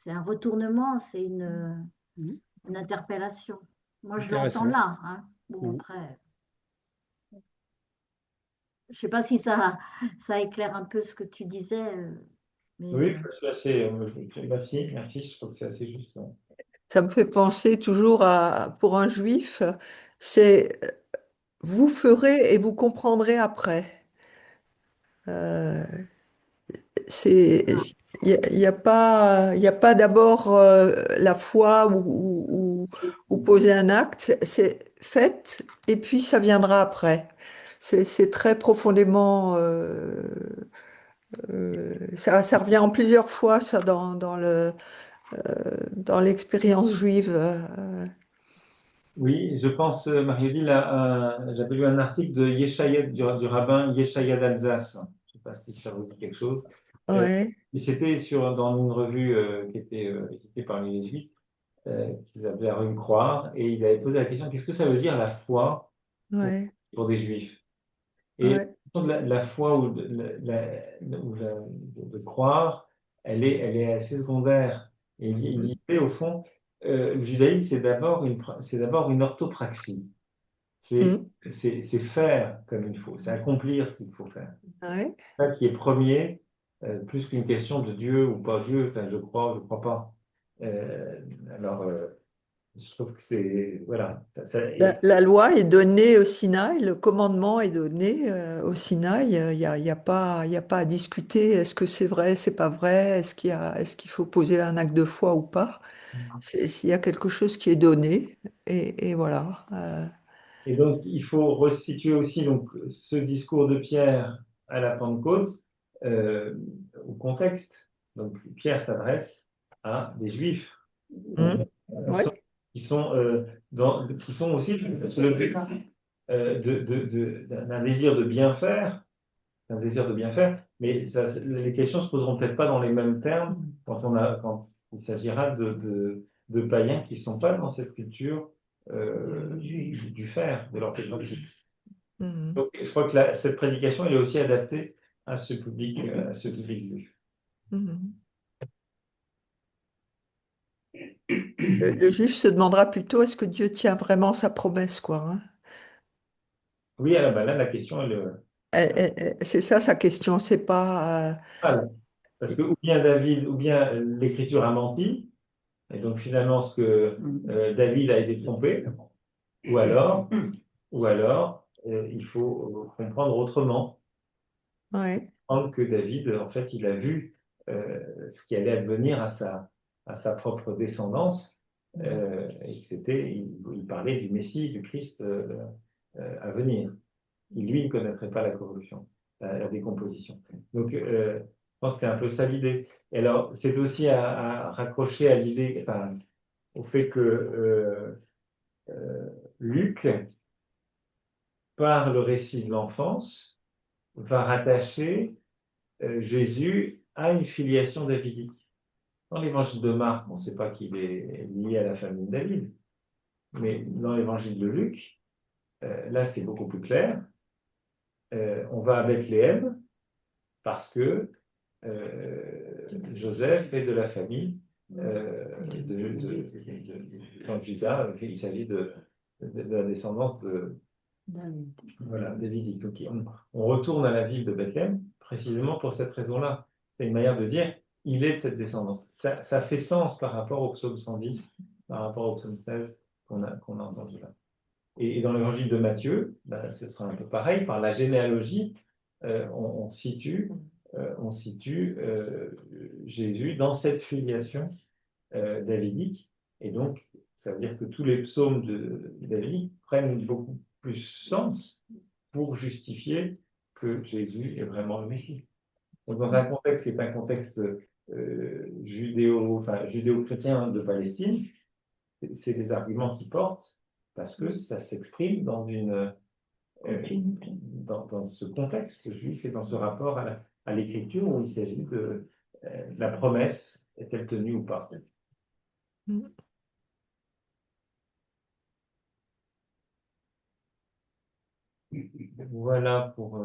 un retournement, c'est Mhm. une interpellation. Moi je Intéressant. l'entends là, hein. Bon Mhm. après, je sais pas si ça éclaire un peu ce que tu disais, mais Oui, je suis assez. Merci, merci, je trouve que c'est assez juste. Ouais. Ça me fait penser toujours pour un juif, c'est vous ferez et vous comprendrez après. Euh, c'est, il y a pas d'abord la foi ou poser un acte, c'est faites et puis ça viendra après. C'est très profondément, ça revient en plusieurs fois ça dans l'expérience juive. Oui, je pense, Marie-Odile, j'avais lu un article de Yeshaya, du rabbin Yeshaya d'Alsace. Je ne sais pas si ça vous dit quelque chose. Ouais, Mais c'était dans une revue qui était éditée par les Jésuites, qu'ils appelaient la revue Croire, et ils avaient posé la question, qu'est-ce que ça veut dire la foi pour, ouais, pour des Juifs? Et la ouais. question de la foi de croire, elle est assez secondaire. Et il disait, au fond, le judaïsme, c'est d'abord une orthopraxie. C'est Mm. c'est faire comme il faut, c'est accomplir ce qu'il faut faire. Ouais. C'est ça qui est premier, plus qu'une question de Dieu ou pas Dieu, enfin, je crois pas. Euh, alors, je trouve que c'est. Voilà. La loi est donnée au Sinaï, le commandement est donné au Sinaï. Il y a pas à discuter. Est-ce que c'est vrai, c'est pas vrai? Est-ce qu'il faut poser un acte de foi ou pas? S'il y a quelque chose qui est donné, et voilà. Et donc, il faut restituer aussi donc, ce discours de Pierre à la Pentecôte euh, au contexte. Donc, Pierre s'adresse à des Juifs Hmm. qui sont, Ouais. qui sont aussi le but d'un désir de bien faire, mais les questions se poseront peut-être pas dans les mêmes termes quand il s'agira de païens qui ne sont pas dans cette culture du faire, de leur pratique. Mhm. Donc, je crois que cette prédication, elle est aussi adaptée à ce public juif. Mhm. Le juif se demandera plutôt est-ce que Dieu tient vraiment sa promesse, quoi, hein. Oui, alors, ben là, la question, elle est C'est ça sa question, c'est pas. principale. Parce que ou bien David, ou bien l'Écriture a menti, et donc finalement, ce que David a été trompé, ou alors, il faut comprendre autrement. Ouais. Comprendre que David, en fait, il a vu ce qui allait advenir à sa propre descendance, et que il parlait du Messie, du Christ à venir. Lui, il ne connaîtrait pas la corruption, la décomposition. Donc, je pense que c'est un peu ça l'idée. Et alors, c'est aussi à raccrocher à l'idée, enfin, au fait que Luc, par le récit de l'enfance, va rattacher Jésus à une filiation davidique. Dans l'évangile de Marc, on ne sait pas qu'il est lié à la famille de David, mais dans l'évangile de Luc, là, c'est beaucoup plus clair. On va à Bethléem parce que Joseph est de la famille de Judas, il s'agit de la descendance voilà, davidique. Donc, on retourne à la ville de Bethléem précisément pour cette raison-là. C'est une manière de dire il est de cette descendance. Ça fait sens par rapport au psaume 110, par rapport au psaume 16 qu'on a entendu là. Et dans l'évangile de Matthieu, ben, ce sera un peu pareil. Par la généalogie, on situe Jésus dans cette filiation davidique. Et donc, ça veut dire que tous les psaumes de David prennent beaucoup plus sens pour justifier que Jésus est vraiment le Messie. Donc, dans un contexte qui est un contexte judéo-chrétien de Palestine, c'est des arguments qui portent parce que ça s'exprime dans ce contexte juif et dans ce rapport à l'écriture où il s'agit de la promesse, est-elle tenue ou pas? Voilà pour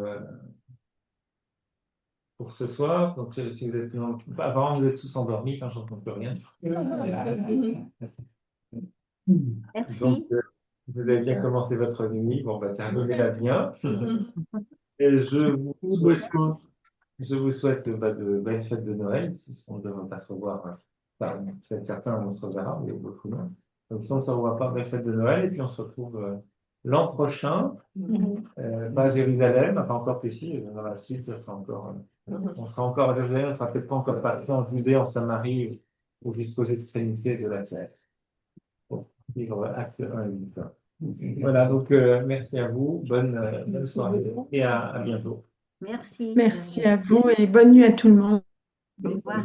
ce soir. Donc, si vous êtes, apparemment, vous êtes tous endormis quand j'entends plus rien. Merci. Donc, vous avez bien commencé votre nuit. Bon, bah, terminez-la bien. Et je vous souhaite de belles fêtes de Noël, si on ne devrait pas se revoir. Peut-être certains, on se reverra, mais beaucoup non. Donc, si on ne se revoit pas, belle fête de Noël, et puis on se retrouve l'an prochain, pas à Jérusalem, enfin encore ici, dans la suite, ça sera encore, on sera encore à Jérusalem, on ne sera peut-être pas encore parti en Judée, en Samarie, ou jusqu'aux extrémités de la terre. Pour vivre acte 1 et 8. Voilà, donc merci à vous, bonne soirée, et à bientôt. Merci. Merci à vous et bonne nuit à tout le monde. Au revoir.